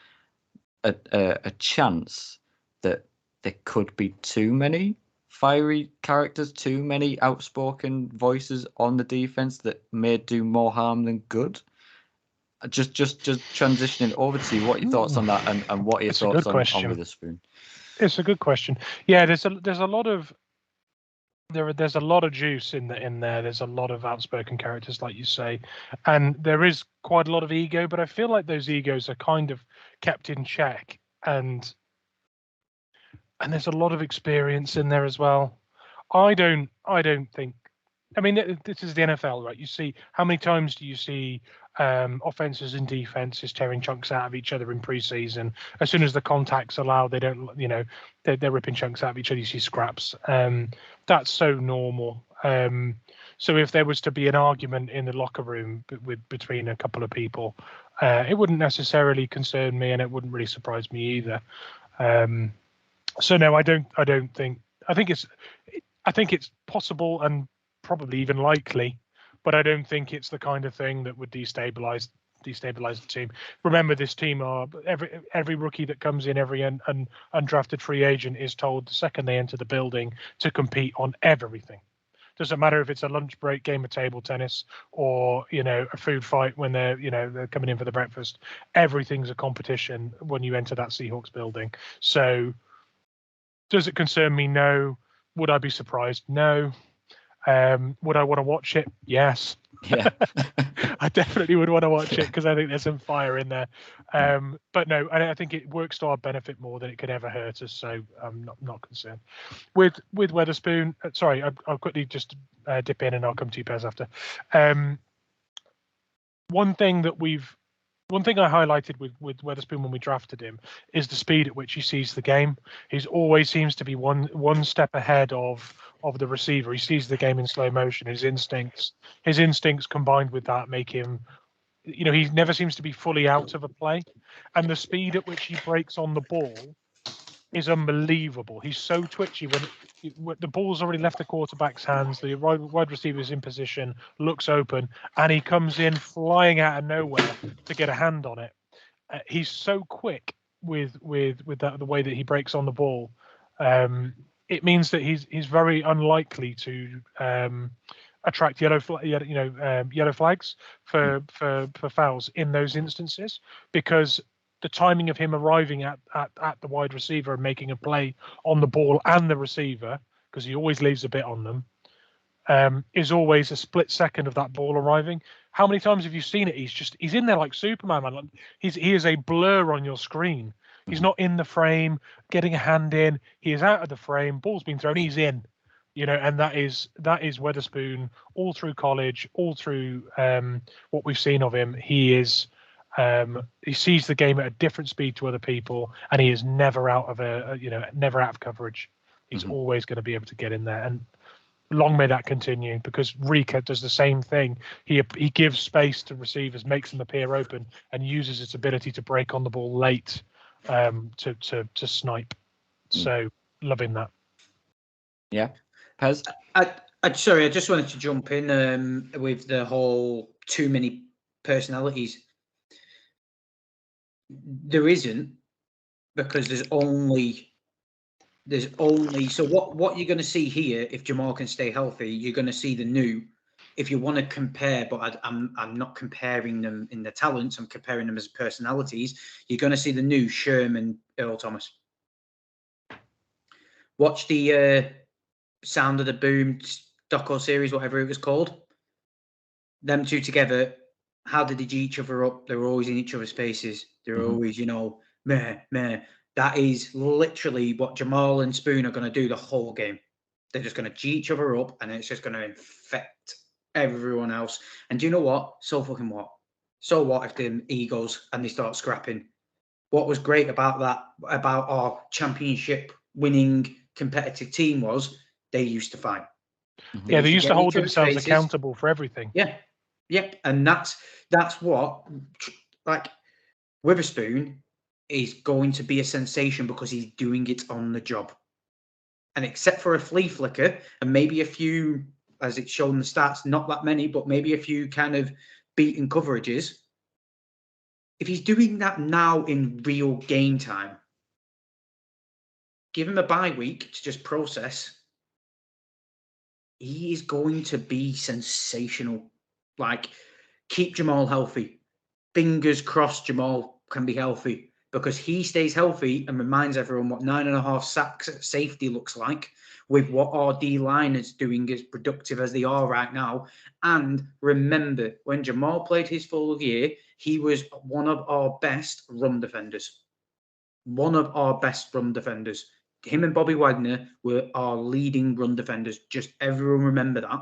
a chance that there could be too many fiery characters, too many outspoken voices on the defense that may do more harm than good? Just transitioning over to you, what are your thoughts on that, and what are your It's a thoughts good on question. Witherspoon? It's a good question. Yeah, there's a lot of there's a lot of juice in there. There's a lot of outspoken characters, like you say, and there is quite a lot of ego. But I feel like those egos are kind of kept in check, and there's a lot of experience in there as well. I don't think. I mean, this is the NFL, right? You see, how many times do you see offenses and defenses tearing chunks out of each other in preseason? As soon as the contact's allowed, they don't, they're ripping chunks out of each other. You see scraps. That's so normal. So if there was to be an argument in the locker room between a couple of people, it wouldn't necessarily concern me, and it wouldn't really surprise me either. So no, I don't think. I think it's possible and probably even likely, but I don't think it's the kind of thing that would destabilize the team. Remember, this team are every rookie that comes in, every undrafted free agent is told the second they enter the building to compete on everything. Doesn't matter if it's a lunch break game of table tennis or a food fight when they're coming in for the breakfast. Everything's a competition when you enter that Seahawks building. So does it concern me? No. Would I be surprised? No. Would I want to watch it? Yes. Yeah. I definitely would want to watch it because I think there's some fire in there. But no, I think it works to our benefit more than it could ever hurt us. So I'm not concerned. With Witherspoon, sorry, I'll quickly just dip in and I'll come to you, Pez, after. One thing I highlighted with Witherspoon when we drafted him is the speed at which he sees the game. He always seems to be one step ahead of the receiver. He sees the game in slow motion. His instincts combined with that make him, he never seems to be fully out of a play, and the speed at which he breaks on the ball is unbelievable. He's so twitchy when the ball's already left the quarterback's hands, the wide receiver's in position, looks open, and he comes in flying out of nowhere to get a hand on it. He's so quick with that, the way that he breaks on the ball. It means that he's very unlikely to attract yellow flags for fouls in those instances, because the timing of him arriving at the wide receiver and making a play on the ball and the receiver, because he always leaves a bit on them, is always a split second of that ball arriving. How many times have you seen it? He's in there like Superman, man. He is a blur on your screen. He's not in the frame, getting a hand in. He is out of the frame. Ball's been thrown. He's in. And that is Witherspoon all through college, all through what we've seen of him. He sees the game at a different speed to other people, and he is never out of coverage. He's always going to be able to get in there, and long may that continue, because Rika does the same thing. He gives space to receivers, makes them appear open, and uses its ability to break on the ball late to snipe. So loving that. Yeah, Pez. Sorry, I just wanted to jump in with the whole too many personalities. There isn't, because there's only so what you're going to see here, if Jamal can stay healthy, you're going to see the new. If you want to compare, but I'm not comparing them in the talents, I'm comparing them as personalities. You're going to see the new Sherman Earl Thomas. Watch the Sound of the Boom doco series, whatever it was called. Them two together, how did they G each other up? They were always in each other's faces. They were always, meh. That is literally what Jamal and Spoon are going to do the whole game. They're just going to G each other up, and it's just going to infect everyone else. And do you know what? So fucking what? So what if the egos and they start scrapping? What was great about that, about our championship winning competitive team, was they used to fight. They used to hold themselves accountable for everything. Yeah. Yep. And that's what, like, Witherspoon is going to be a sensation because he's doing it on the job. And except for a flea flicker and maybe a few, as it's shown in the stats, not that many, but maybe a few kind of beaten coverages, if he's doing that now in real game time, give him a bye week to just process, he is going to be sensational. Like, keep Jamal healthy. Fingers crossed Jamal can be healthy, because he stays healthy and reminds everyone what 9.5 sacks at safety looks like, with what our D-line is doing as productive as they are right now. And remember, when Jamal played his full year, he was one of our best run defenders. One of our best run defenders. Him and Bobby Wagner were our leading run defenders. Just everyone remember that.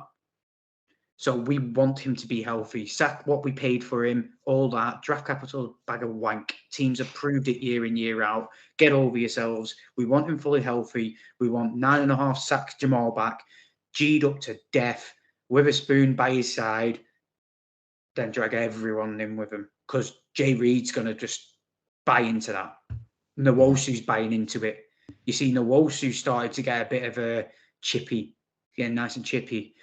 So we want him to be healthy. Sack what we paid for him, all that. Draft capital, bag of wank. Teams have proved it year in, year out. Get over yourselves. We want him fully healthy. We want 9.5 sacks Jamal back, G'd up to death, with a spoon by his side, then drag everyone in with him. Because J.Reed's going to just buy into that. Nwosu's buying into it. You see, Nwosu started to get a bit of a chippy, getting nice and chippy.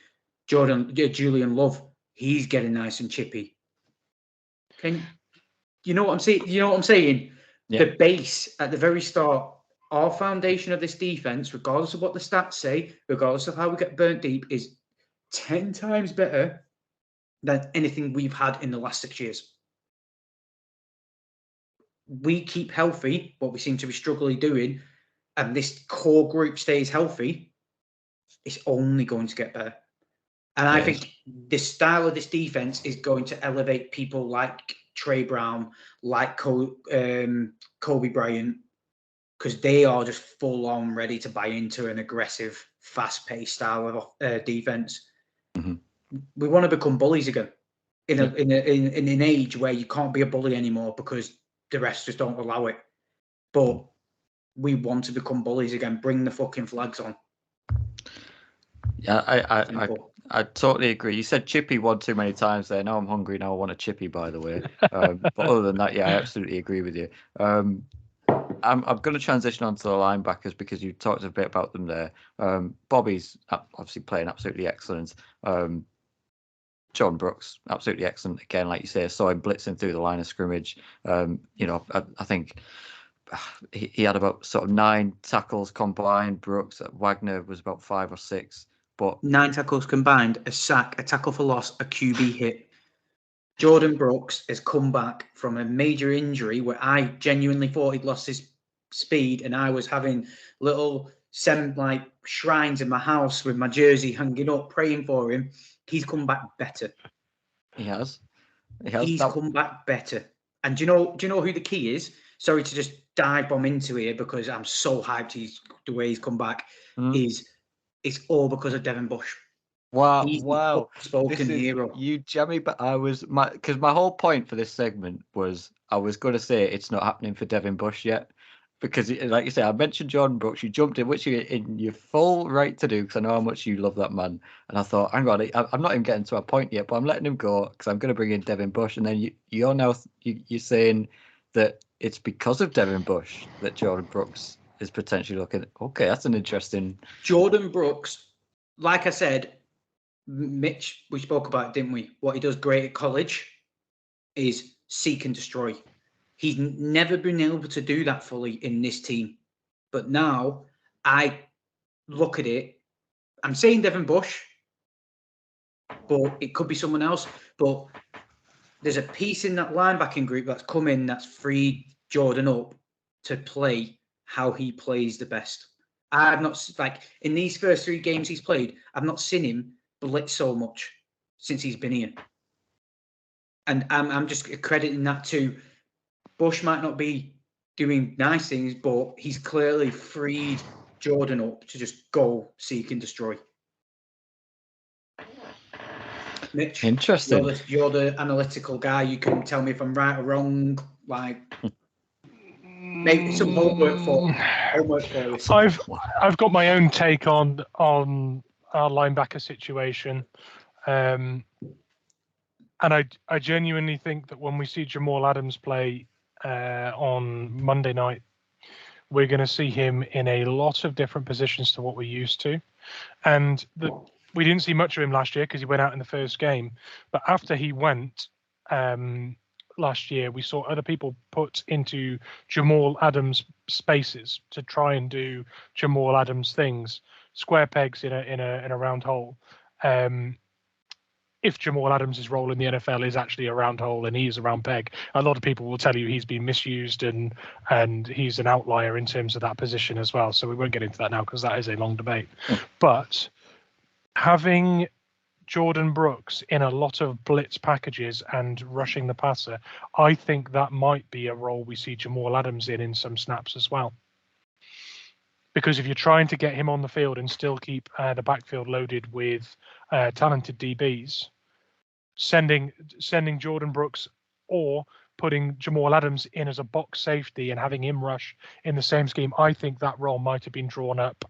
Julian Love, he's getting nice and chippy. You know what I'm saying? You know what I'm saying? Yeah. The base at the very start, our foundation of this defense, regardless of what the stats say, regardless of how we get burnt deep, is 10 times better than anything we've had in the last 6 years. We keep healthy, what we seem to be struggling doing, and this core group stays healthy, it's only going to get better. And I think the style of this defense is going to elevate people like Trey Brown, like Kobe Bryant, because they are just full on ready to buy into an aggressive, fast-paced style of defense. Mm-hmm. We want to become bullies again in an age where you can't be a bully anymore because the rest just don't allow it. But we want to become bullies again. Bring the fucking flags on. Yeah, I totally agree. You said chippy one too many times there. Now I'm hungry. Now I want a chippy, by the way. But other than that, yeah, I absolutely agree with you. I'm going to transition onto the linebackers because you talked a bit about them there. Bobby's obviously playing absolutely excellent. John Brooks, absolutely excellent. Again, like you say, I saw him blitzing through the line of scrimmage. I think he had about sort of 9 tackles combined. Brooks, Wagner was about 5 or 6. But 9 tackles combined, a sack, a tackle for loss, a QB hit. Jordan Brooks has come back from a major injury where I genuinely thought he'd lost his speed, and I was having little shrines in my house with my jersey hanging up, praying for him. He's come back better. He has. He's come back better. And do you know who the key is? Sorry to just dive bomb into here because I'm so hyped the way he's come back. It's all because of Devin Bush. Wow. Spoken hero. You jammy, but because my whole point for this segment was I was going to say it's not happening for Devin Bush yet. Because, like you say, I mentioned Jordan Brooks. You jumped in, which you're in your full right to do, because I know how much you love that man. And I thought, hang on, I'm not even getting to a point yet, but I'm letting him go because I'm going to bring in Devin Bush. And then you're now you're saying that it's because of Devin Bush that Jordan Brooks is potentially looking. Okay, that's an interesting. Jordan Brooks, like I said, Mitch, we spoke about it, didn't we? What he does great at college is seek and destroy. He's never been able to do that fully in this team. But now I look at it, I'm saying Devin Bush, but it could be someone else. But there's a piece in that linebacking group that's come in that's freed Jordan up to play how he plays the best. I've not, in these first 3 games he's played, I've not seen him blitz so much since he's been here. And I'm just crediting that to Bush might not be doing nice things, but he's clearly freed Jordan up to just go seek and destroy. Mitch, interesting. You're the analytical guy. You can tell me if I'm right or wrong. Maybe some homework for us. I've got my own take on our linebacker situation, and I genuinely think that when we see Jamal Adams play on Monday night, we're going to see him in a lot of different positions to what we're used to. And we didn't see much of him last year because he went out in the first game. But after he went last year, we saw other people put into Jamal Adams spaces to try and do Jamal Adams things. square pegs in a round hole. If Jamal Adams' role in the NFL is actually a round hole and he's a round peg, a lot of people will tell you he's been misused and he's an outlier in terms of that position as well. So we won't get into that now because that is a long debate. But having Jordan Brooks in a lot of blitz packages and rushing the passer, I think that might be a role we see Jamal Adams in some snaps as well. Because if you're trying to get him on the field and still keep the backfield loaded with talented DBs, sending Jordan Brooks or putting Jamal Adams in as a box safety and having him rush in the same scheme, I think that role might have been drawn up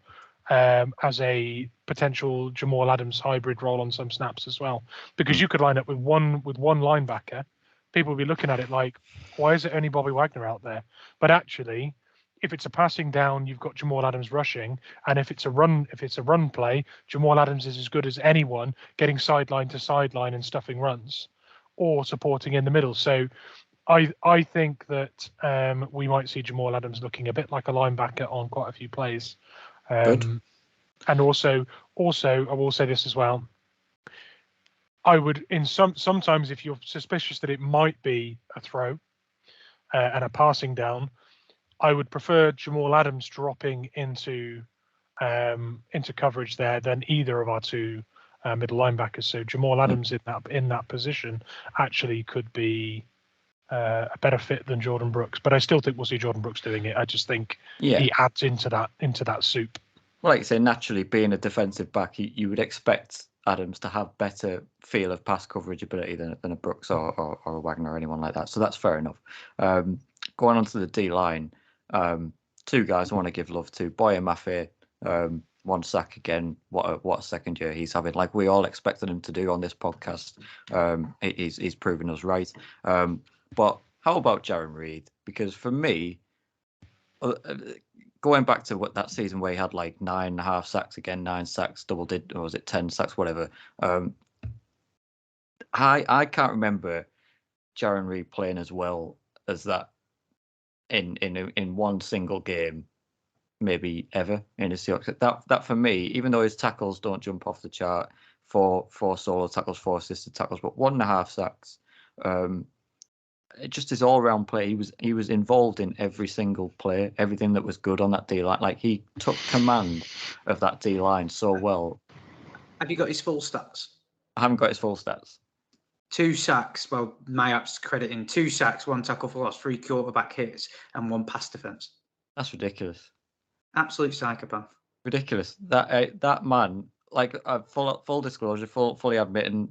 as a potential Jamal Adams hybrid role on some snaps as well. Because you could line up with one linebacker, people will be looking at it like, why is it only Bobby Wagner out there? But actually, if it's a passing down, you've got Jamal Adams rushing, and if it's a run play, Jamal Adams is as good as anyone getting sideline to sideline and stuffing runs, or supporting in the middle. So, I think that we might see Jamal Adams looking a bit like a linebacker on quite a few plays. Good. And also, I will say this as well. I would sometimes if you're suspicious that it might be a throw and a passing down, I would prefer Jamal Adams dropping into coverage there than either of our two middle linebackers. So Jamal Adams in that position actually could be a better fit than Jordan Brooks. But I still think we'll see Jordan Brooks doing it. I just think he adds into that soup. Well, like you say, naturally being a defensive back, you would expect Adams to have better feel of pass coverage ability than a Brooks or a Wagner or anyone like that. So that's fair enough. Going on to the D line. Two guys I want to give love to. Boye Mafe, 1 sack again. What a second year he's having. Like we all expected him to do on this podcast. He's proven us right. But how about J.Reed? Because for me, going back to what that season where he had like 9.5 sacks again, 9 sacks, or was it 10 sacks, whatever. I can't remember J.Reed playing as well as that in one single game, maybe ever in his Seahawks. That for me, even though his tackles don't jump off the chart, four solo tackles, 4 assisted tackles, but 1.5 sacks. Just his all-round play. He was involved in every single play, everything that was good on that D line. Like he took command of that D line so well. Have you got his full stats? I haven't got his full stats. 2 sacks. Well, my app's crediting 2 sacks, 1 tackle for loss, 3 quarterback hits, and 1 pass defense. That's ridiculous. Absolute psychopath. Ridiculous. That man. Like full disclosure, fully admitting,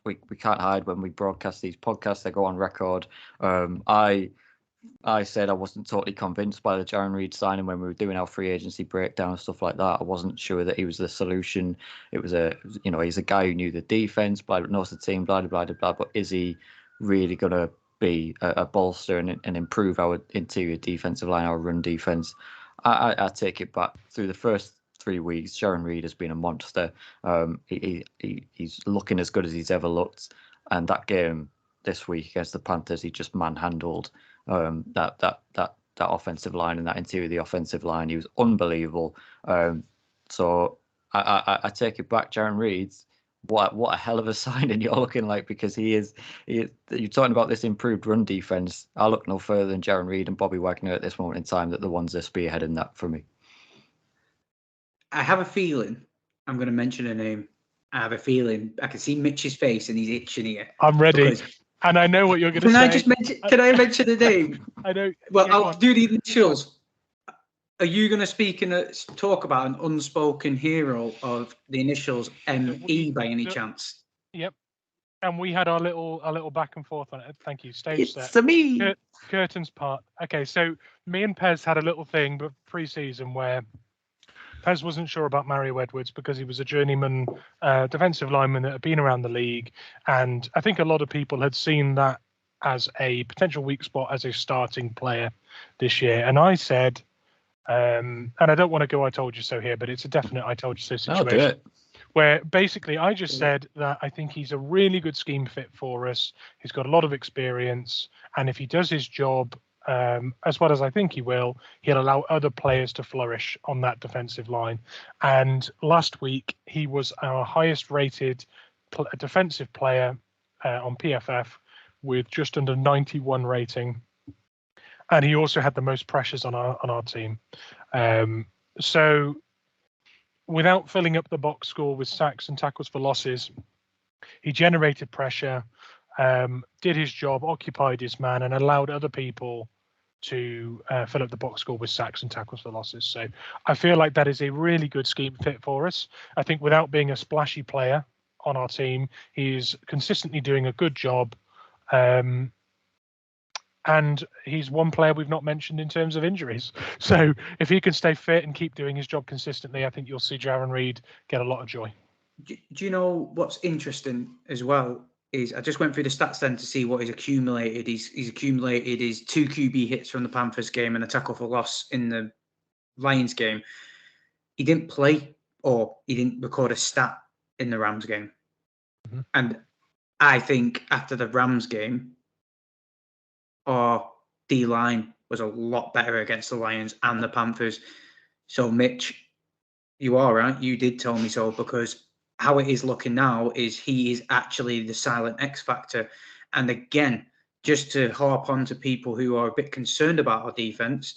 we can't hide when we broadcast these podcasts. They go on record. I said I wasn't totally convinced by the J.Reed signing when we were doing our free agency breakdown and stuff like that. I wasn't sure that he was the solution. He's a guy who knew the defense, knows the team, blah blah blah blah. But is he really gonna be a bolster and improve our interior defensive line, our run defense? I take it back. Through the first 3 weeks, J.Reed has been a monster. He's looking as good as he's ever looked. And that game this week against the Panthers, he just manhandled that offensive line and that interior of the offensive line. He was unbelievable. So I take it back, J.Reed. What a hell of a signing you're looking like, because you're talking about this improved run defense. I look no further than J.Reed and Bobby Wagner at this moment in time, that the ones that are spearheading that for me. I have a feeling I'm going to mention a name. I have a feeling I can see Mitch's face and he's itching here. I'm ready, and I know what you're going to say. Can I mention a name? I know. Well, I'll do the initials. Are you going to speak and talk about an unspoken hero of the initials ME by any chance? Yep. And we had our little back and forth on it. Thank you. Stage set. It's me. Curtains part. Okay, so me and Pez had a little thing, but pre-season where Pez wasn't sure about Mario Edwards because he was a journeyman defensive lineman that had been around the league. And I think a lot of people had seen that as a potential weak spot as a starting player this year. And I said, and I don't want to go I told you so here, but it's a definite I told you so situation. I'll do it. Where basically I just said that I think he's a really good scheme fit for us. He's got a lot of experience. And if he does his job as well as I think he will, he'll allow other players to flourish on that defensive line. And last week, he was our highest rated defensive player on PFF with just under 91 rating. And he also had the most pressures on our team. So without filling up the box score with sacks and tackles for losses, he generated pressure, did his job, occupied his man, and allowed other people to fill up the box score with sacks and tackles for losses. So I feel like that is a really good scheme fit for us. I think without being a splashy player on our team, he's consistently doing a good job. And he's one player we've not mentioned in terms of injuries. So if he can stay fit and keep doing his job consistently, I think you'll see J.Reed get a lot of joy. Do you know what's interesting as well is I just went through the stats then to see what he's accumulated. He's accumulated his 2 QB hits from the Panthers game and a tackle for loss in the Lions game. He didn't play or he didn't record a stat in the Rams game. Mm-hmm. And I think after the Rams game, our D-line was a lot better against the Lions and the Panthers. So, Mitch, you are right. You did tell me so, because how it is looking now is he is actually the silent X factor. And again, just to harp on to people who are a bit concerned about our defense,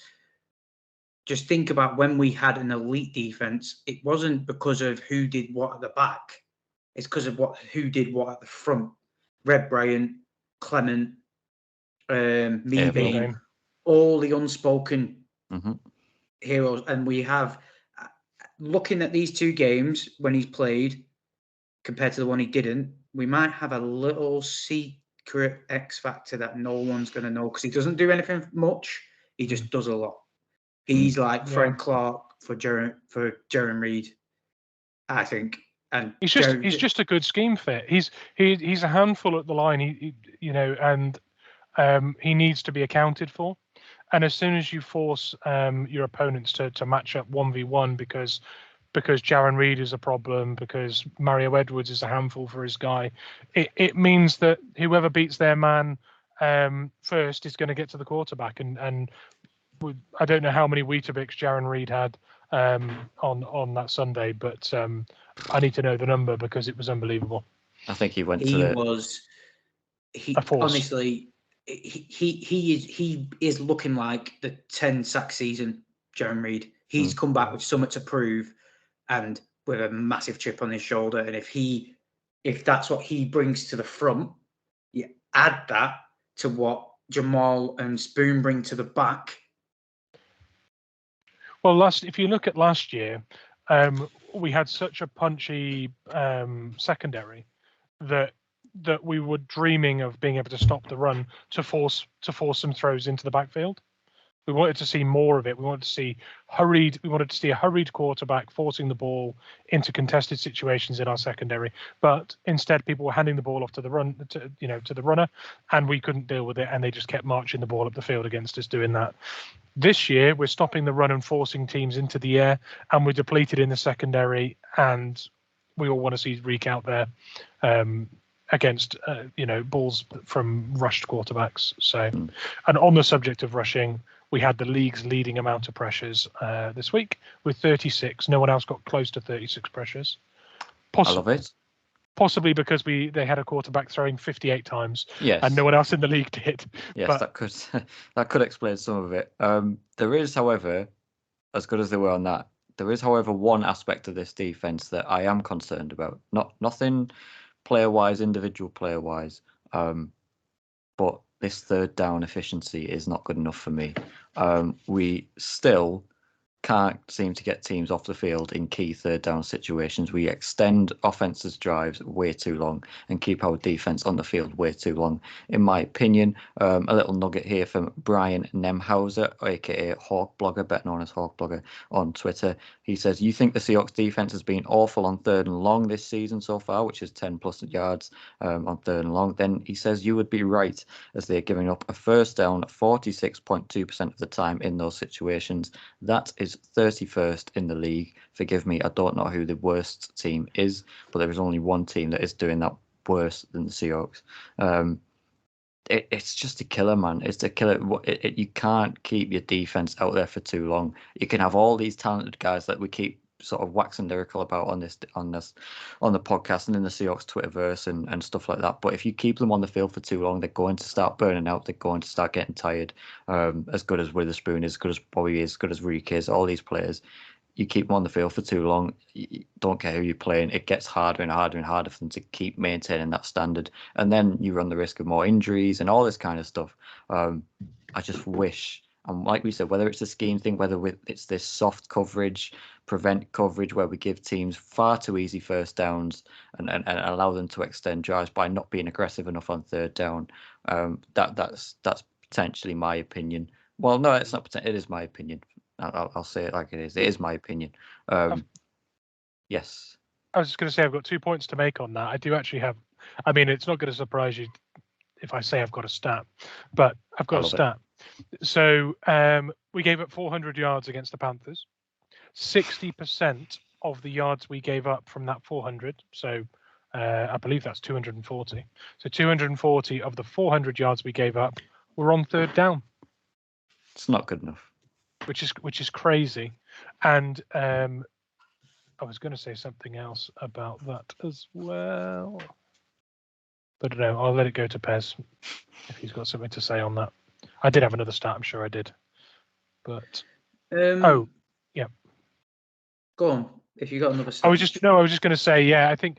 just think about when we had an elite defense, it wasn't because of who did what at the back. It's because of who did what at the front. Red Bryant, Clement, Mebane, all the unspoken heroes. And we have, looking at these 2 games when he's played compared to the one he didn't, we might have a little secret X factor that no one's going to know, because he doesn't do anything much. He just does a lot. He's like Frank Clark for J.Reed, I think. And he's just a good scheme fit. He's a handful at the line. He needs to be accounted for. And as soon as you force your opponents to match up 1v1 because J.Reed is a problem, because Mario Edwards is a handful for his guy, it means that whoever beats their man first is going to get to the quarterback. And I don't know how many Weetabix J.Reed had on that Sunday, but I need to know the number because it was unbelievable. I think he went honestly, he is looking like the 10 sack season J.Reed. He's come back with something to prove and with a massive chip on his shoulder. And if that's what he brings to the front, you add that to what Jamal and Spoon bring to the back. Well, if you look at last year, we had such a punchy secondary that we were dreaming of being able to stop the run to force some throws into the backfield. We wanted to see more of it. We wanted to see a hurried quarterback forcing the ball into contested situations in our secondary. But instead, people were handing the ball off to the runner, and we couldn't deal with it, and they just kept marching the ball up the field against us doing that. This year, we're stopping the run and forcing teams into the air, and we're depleted in the secondary, and we all want to see Reek out there against balls from rushed quarterbacks. So, and on the subject of rushing, we had the league's leading amount of pressures this week with 36. No one else got close to 36 pressures. I love it. Possibly because they had a quarterback throwing 58 times, yes, and no one else in the league did. Yes, but that could explain some of it. There is, however, as good as they were on that, there is, however, one aspect of this defense that I am concerned about. Nothing player-wise, individual player-wise, but this third down efficiency is not good enough for me. We still can't seem to get teams off the field in key third down situations. We extend offenses' drives way too long and keep our defense on the field way too long. In my opinion, a little nugget here from Brian Nemhauser, aka Hawk Blogger, better known as Hawk Blogger on Twitter. He says, "You think the Seahawks defense has been awful on 3rd and long this season so far, which is 10 plus yards on 3rd and long. Then he says you would be right, as they're giving up a first down 46.2% of the time in those situations. That is 31st in the league. Forgive me, I don't know who the worst team is, but there is only one team that is doing that worse than the Seahawks." it's just a killer, man. It's a killer. You can't keep your defense out there for too long. You can have all these talented guys that we keep sort of waxing lyrical about on the podcast and in the Seahawks Twitterverse and stuff like that. But if you keep them on the field for too long, they're going to start burning out. They're going to start getting tired. As good as Witherspoon is, as good as Bobby is, as good as Reek is, all these players. You keep them on the field for too long, you don't care who you're playing, it gets harder and harder and harder for them to keep maintaining that standard. And then you run the risk of more injuries and all this kind of stuff. I just wish, and like we said, whether it's a scheme thing, whether it's this soft coverage, prevent coverage, where we give teams far too easy first downs and allow them to extend drives by not being aggressive enough on third down, that's potentially my opinion. Well, no, it's not. It is my opinion. I'll say it like it is. It is my opinion. Yes. I was just going to say I've got 2 points to make on that. I do actually have. I mean, it's not going to surprise you if I say I've got a stat, but I've got a stat. So we gave up 400 yards against the Panthers. 60% of the yards we gave up from that 400. So I believe that's 240. So 240 of the 400 yards we gave up were on third down. It's not good enough. Which is crazy. And I was going to say something else about that as well, but no, I'll let it go to Pez if he's got something to say on that. I did have another stat, I'm sure I did, but yeah, go on. If you got another stat. I was just going to say, yeah, I think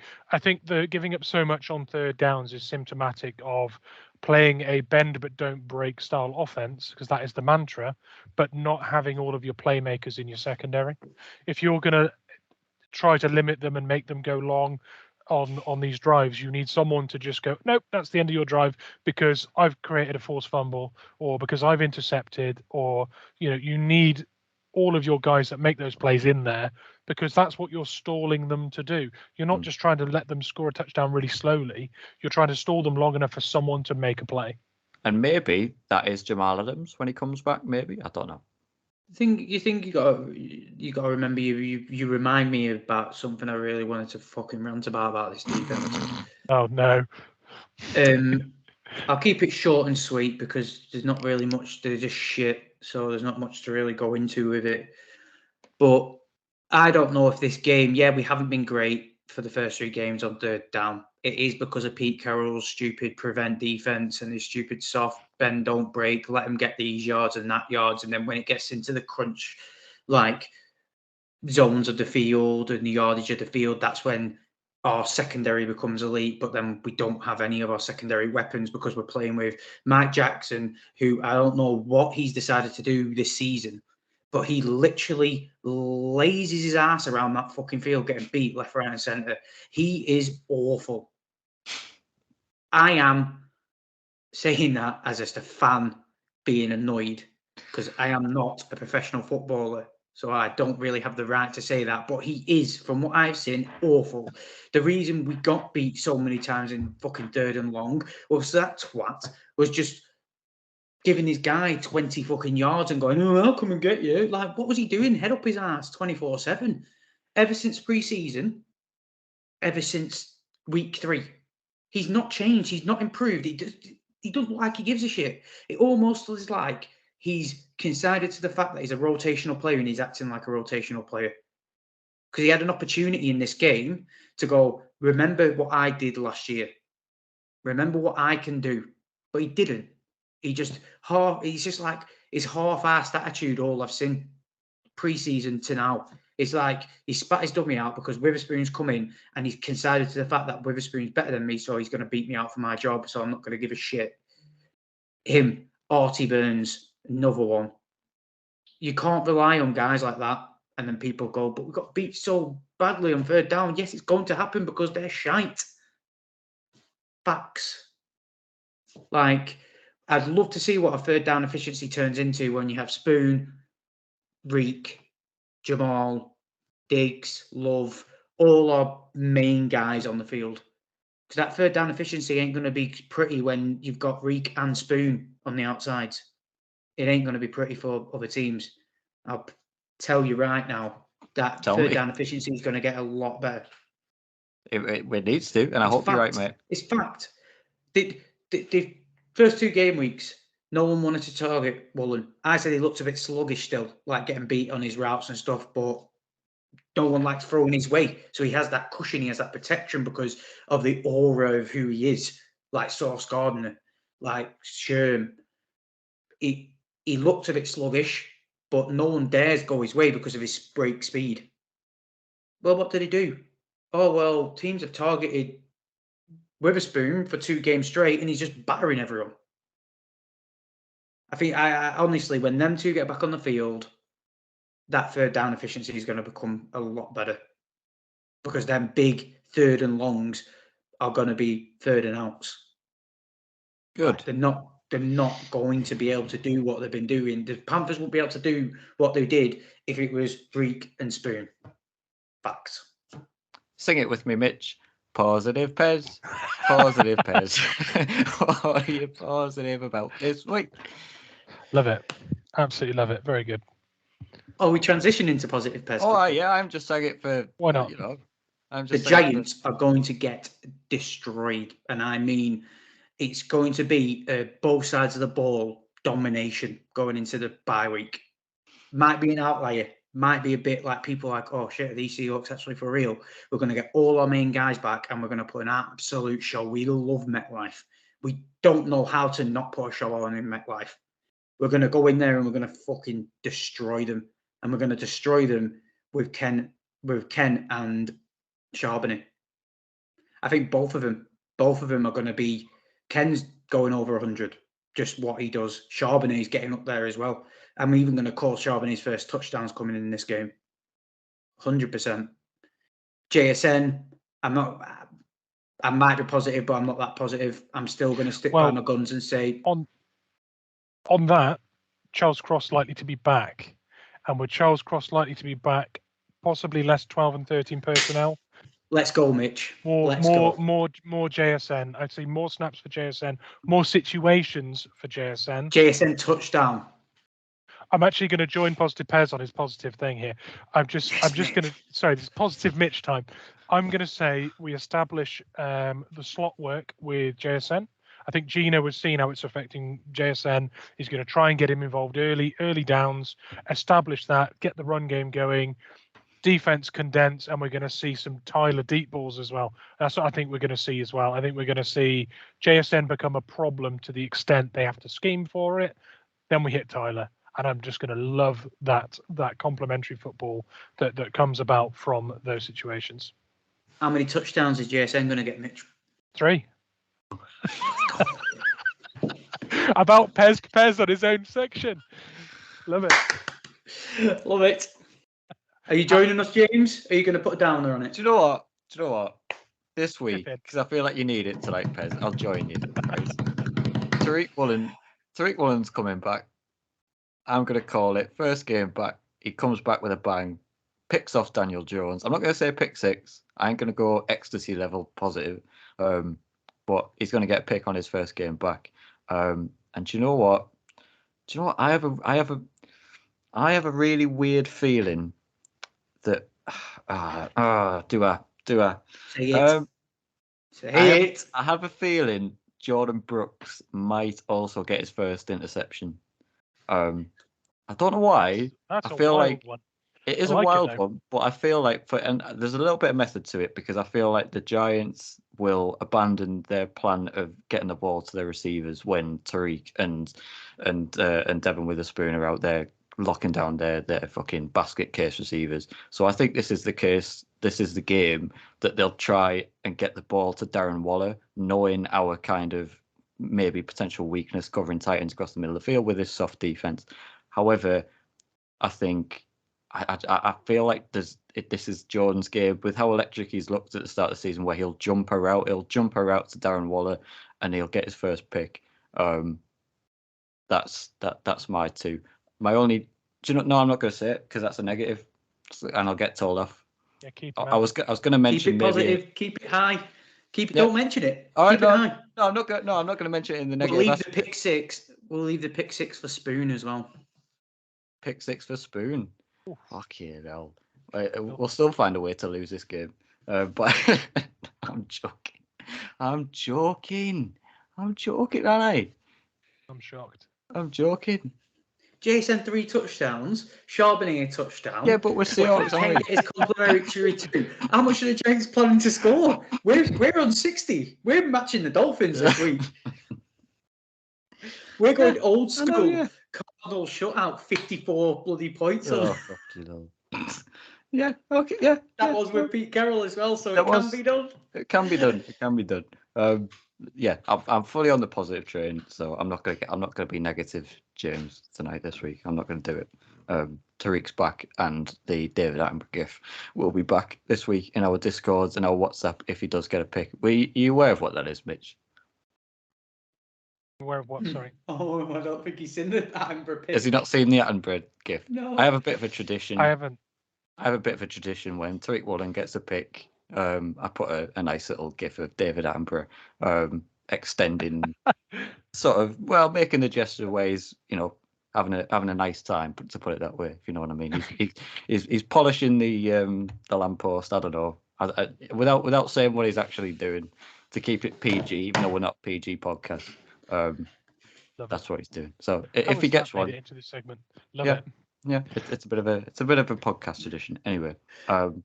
the giving up so much on third downs is symptomatic of playing a bend but don't break style offense, because that is the mantra, but not having all of your playmakers in your secondary. If you're going to try to limit them and make them go long on these drives, you need someone to just go, nope, that's the end of your drive because I've created a forced fumble, or because I've intercepted, or you need all of your guys that make those plays in there, because that's what you're stalling them to do. You're not just trying to let them score a touchdown really slowly. You're trying to stall them long enough for someone to make a play. And maybe that is Jamal Adams when he comes back. Maybe, I don't know. You think you got to remember, you remind me about something I really wanted to fucking rant about this defense. Oh no. I'll keep it short and sweet because there's not really much. They're just shit, so there's not much to really go into with it. But I don't know if this game, we haven't been great for the first 3 games on third down. It is because of Pete Carroll's stupid prevent defense and his stupid soft bend, don't break, let him get these yards and that yards. And then when it gets into the crunch, like zones of the field and the yardage of the field, that's when our secondary becomes elite. But then we don't have any of our secondary weapons because we're playing with Mike Jackson, who I don't know what he's decided to do this season, but he literally lazes his ass around that fucking field, getting beat left, right, and centre. He is awful. I am saying that as just a fan being annoyed, because I am not a professional footballer, so I don't really have the right to say that. But he is, from what I've seen, awful. The reason we got beat so many times in fucking third and long was that twat was just giving his guy 20 fucking yards and going, oh, I'll come and get you. Like, what was he doing? Head up his ass 24/7. Ever since pre-season, ever since week 3, he's not changed. He's not improved. He doesn't look like he gives a shit. It almost is like he's considered to the fact that he's a rotational player and he's acting like a rotational player. Because he had an opportunity in this game to go, remember what I did last year. Remember what I can do. But he didn't. He's just like his half-assed attitude, all I've seen pre-season to now. It's like he spat his dummy out because Witherspoon's come in and he's considered to the fact that Witherspoon's better than me, so he's going to beat me out for my job, so I'm not going to give a shit. Him, Artie Burns, another one. You can't rely on guys like that. And then people go, but we got beat so badly on third down. Yes, it's going to happen because they're shite. Facts. Like, I'd love to see what a third down efficiency turns into when you have Spoon, Reek, Jamal, Diggs, Love, all our main guys on the field. Because that third down efficiency ain't going to be pretty when you've got Reek and Spoon on the outsides. It ain't going to be pretty for other teams. I'll tell you right now, that third down efficiency is going to get a lot better. It needs to, and I hope you're right, mate. It's fact. They've First 2 game weeks, no one wanted to target Woolen. I said he looked a bit sluggish still, like getting beat on his routes and stuff, but no one likes throwing his way. So he has that cushion, he has that protection because of the aura of who he is, like Sauce Gardner, like Sherm. He looked a bit sluggish, but no one dares go his way because of his break speed. Well, what did he do? Oh, well, teams have targeted Witherspoon for 2 games straight, and he's just battering everyone. I think, I honestly, when them two get back on the field, that third down efficiency is going to become a lot better because them big third and longs are going to be third and outs. Good. Like, they're not going to be able to do what they've been doing. The Panthers won't be able to do what they did if it was Breek and Spoon. Facts. Sing it with me, Mitch. Positive Pez. Positive Pez. What are you positive about this week? Love it. Absolutely love it. Very good. Oh, we transition into positive Pez. Oh, yeah, I'm just saying it for, Why not? you know, I'm The just saying Giants are going to get destroyed. And I mean, it's going to be both sides of the ball domination going into the bye week. Might be an outlier. Might be a bit like people like, oh shit, are these Seahawks actually for real? We're going to get all our main guys back and we're going to put an absolute show. We love MetLife. We don't know how to not put a show on in MetLife. We're going to go in there and we're going to fucking destroy them. And we're going to destroy them with Ken and Charbonnet. I think both of them are going to be. Ken's going over 100, just what he does. Charbonnet's getting up there as well. I'm even going to call Charbonnet's first touchdowns coming in this game. 100%. JSN, I might be positive, but I'm not that positive. I'm still going to stick by my guns and say. On that, Charles Cross likely to be back. And with Charles Cross likely to be back, possibly less 12 and 13 personnel. Let's go, Mitch. More JSN. I'd say more snaps for JSN, more situations for JSN. JSN touchdown. I'm actually going to join Positive Pez on his positive thing here. I'm just going to, sorry, this is positive Mitch time. I'm going to say we establish the slot work with JSN. I think Gino has seen how it's affecting JSN. He's going to try and get him involved early downs, establish that, get the run game going, defense condense, and we're going to see some Tyler deep balls as well. That's what I think we're going to see as well. I think we're going to see JSN become a problem to the extent they have to scheme for it. Then we hit Tyler. And I'm just going to love that complementary football that comes about from those situations. How many touchdowns is JSN going to get, Mitch? 3. About Pez on his own section. Love it. Love it. Are you joining us, James? Are you going to put a downer on it? Do you know what? This week, because I feel like you need it tonight, Pez, I'll join you. Right? Tariq Woolen's coming back. I'm going to call it. First game back, he comes back with a bang, picks off Daniel Jones. I'm not going to say pick 6. I ain't going to go ecstasy level positive, but he's going to get a pick on his first game back. And do you know what? I have a really weird feeling that. Do I? Say it. Say it. I have a feeling Jordan Brooks might also get his first interception. I don't know why. That's I feel like one. it is a wild one, but I feel like and there's a little bit of method to it because I feel like the Giants will abandon their plan of getting the ball to their receivers when Tariq and Devin Witherspoon are out there locking down their fucking basket case receivers. So I think this is the case. This is the game that they'll try and get the ball to Darren Waller, knowing our kind of maybe potential weakness covering tight ends across the middle of the field with this soft defense. However, I think I feel like this is Jordan's game with how electric he's looked at the start of the season, where he'll jump her out to Darren Waller, and he'll get his first pick. That's my 2. My only, no, I'm not going to say it because that's a negative, and I'll get told off. Yeah, I was going to mention keep it positive, maybe, keep it high, keep it. Yeah. Don't mention it. All right, keep it high. No, I'm not going. No, I'm not going to mention it in the negative. We'll leave the pick 6. We'll leave the pick 6 for Spoon as well. Pick 6 for Spoon. Fucking hell. We'll still find a way to lose this game. But I'm joking. I'm joking, aren't I? I'm shocked. I'm joking. Jason 3 touchdowns, Charbonnet a touchdown. Yeah, but we're Seahawks, Ken aren't we? gets complimentary too. How much are the Giants planning to score? We're on 60. We're matching the Dolphins this week. We're going old I know, school. yeah. Cardinal shutout, 54 bloody points. Oh, fucking hell. Yeah, okay, yeah. That was with Pete Carroll as well, so That it can was- be done. It can be done. It can be done. Yeah, I'm fully on the positive train, so I'm not gonna be negative, James, tonight this week. I'm not gonna do it. Tariq's back, and the David Attenborough gif will be back this week in our Discords and our WhatsApp if he does get a pick. Are you aware of what that is, Mitch? Aware of what? Sorry. Oh, I don't think he's seen the Attenborough pick. Has he not seen the Attenborough gif? No. I have a bit of a tradition. I haven't. I have a bit of a tradition when Tariq Woolen gets a pick. I put a nice little gif of David Attenborough extending, sort of, well, making the gesture ways, having a nice time, to put it that way, if you know what I mean. He's polishing the lamppost. I don't know, without saying what he's actually doing to keep it PG, even though we're not PG podcast. That's what he's doing. So if he gets one, into this segment, love yeah. it. Yeah, it's a bit of a podcast tradition. Anyway,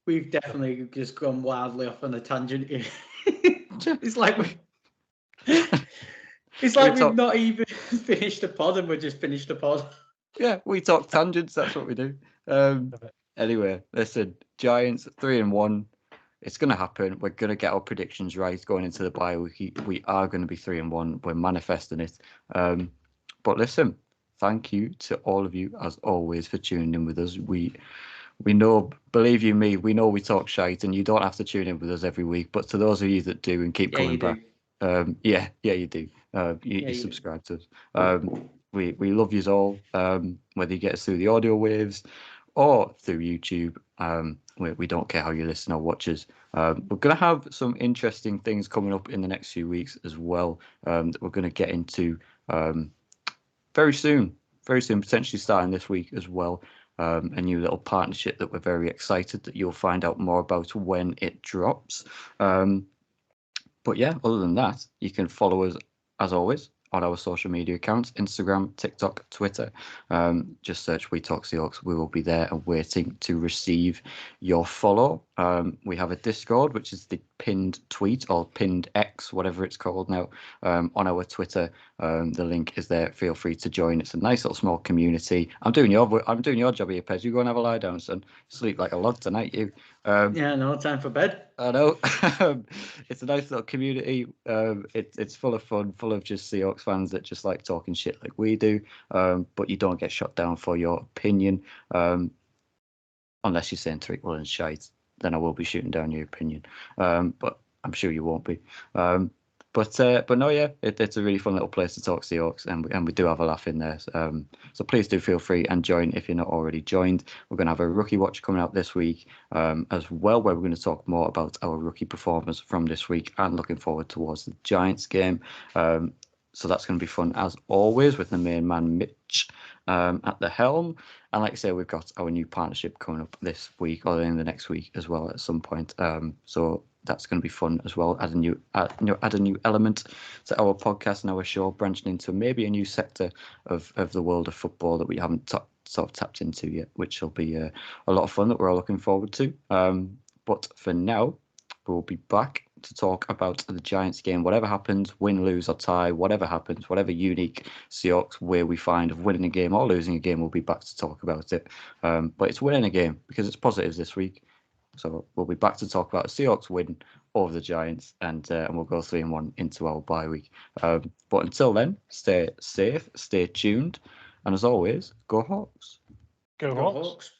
we've definitely just gone wildly off on a tangent here. It's like we've not even finished the pod, and we're just finished the pod. Yeah, we talk tangents. That's what we do. Anyway, listen, Giants 3-1. It's going to happen. We're going to get our predictions right going into the bye week. We are going to be 3-1. We're manifesting it. But listen. Thank you to all of you, as always, for tuning in with us. We know, believe you me, we know we talk shite, and you don't have to tune in with us every week. But to those of you that do and keep coming back, you do. You subscribe to us. We love you all, whether you get us through the audio waves or through YouTube. We don't care how you listen or watch us. We're going to have some interesting things coming up in the next few weeks as well that we're going to get into. Very soon, potentially starting this week as well. A new little partnership that we're very excited that you'll find out more about when it drops. But yeah, other than that, you can follow us as always on our social media accounts, Instagram, TikTok, Twitter. Just search We Talk Seahawks. We will be there and waiting to receive your follow. We have a Discord, which is the pinned tweet or pinned X, whatever it's called now, on our Twitter. The link is there. Feel free to join. It's a nice little small community. I'm doing your job here, Pez. You go and have a lie down, son. Sleep like a log tonight, you. No time for bed. I know. It's a nice little community. It's full of fun, full of just Seahawks fans that just like talking shit like we do. But you don't get shot down for your opinion, unless you're saying Tariq Woolen's shite. Then I will be shooting down your opinion. But I'm sure you won't be. But no, yeah, it's a really fun little place to talk Seahawks, and we do have a laugh in there. So please do feel free and join if you're not already joined. We're going to have a rookie watch coming out this week as well, where we're going to talk more about our rookie performance from this week and looking forward towards the Giants game. So that's going to be fun as always with the main man Mitch at the helm. And like I say, we've got our new partnership coming up this week or in the next week as well at some point. So that's going to be fun as well. Add a new element to our podcast and our show, branching into maybe a new sector of the world of football that we haven't sort of tapped into yet, which will be a lot of fun that we're all looking forward to. But for now, we'll be back to talk about the Giants game. Whatever happens, win, lose or tie, whatever happens, whatever unique Seahawks way we find of winning a game or losing a game, we'll be back to talk about it. But it's winning a game because it's positives this week. So we'll be back to talk about a Seahawks win over the Giants, and we'll go 3-1 into our bye week. But until then, stay safe, stay tuned, and as always, go Hawks. Go Hawks.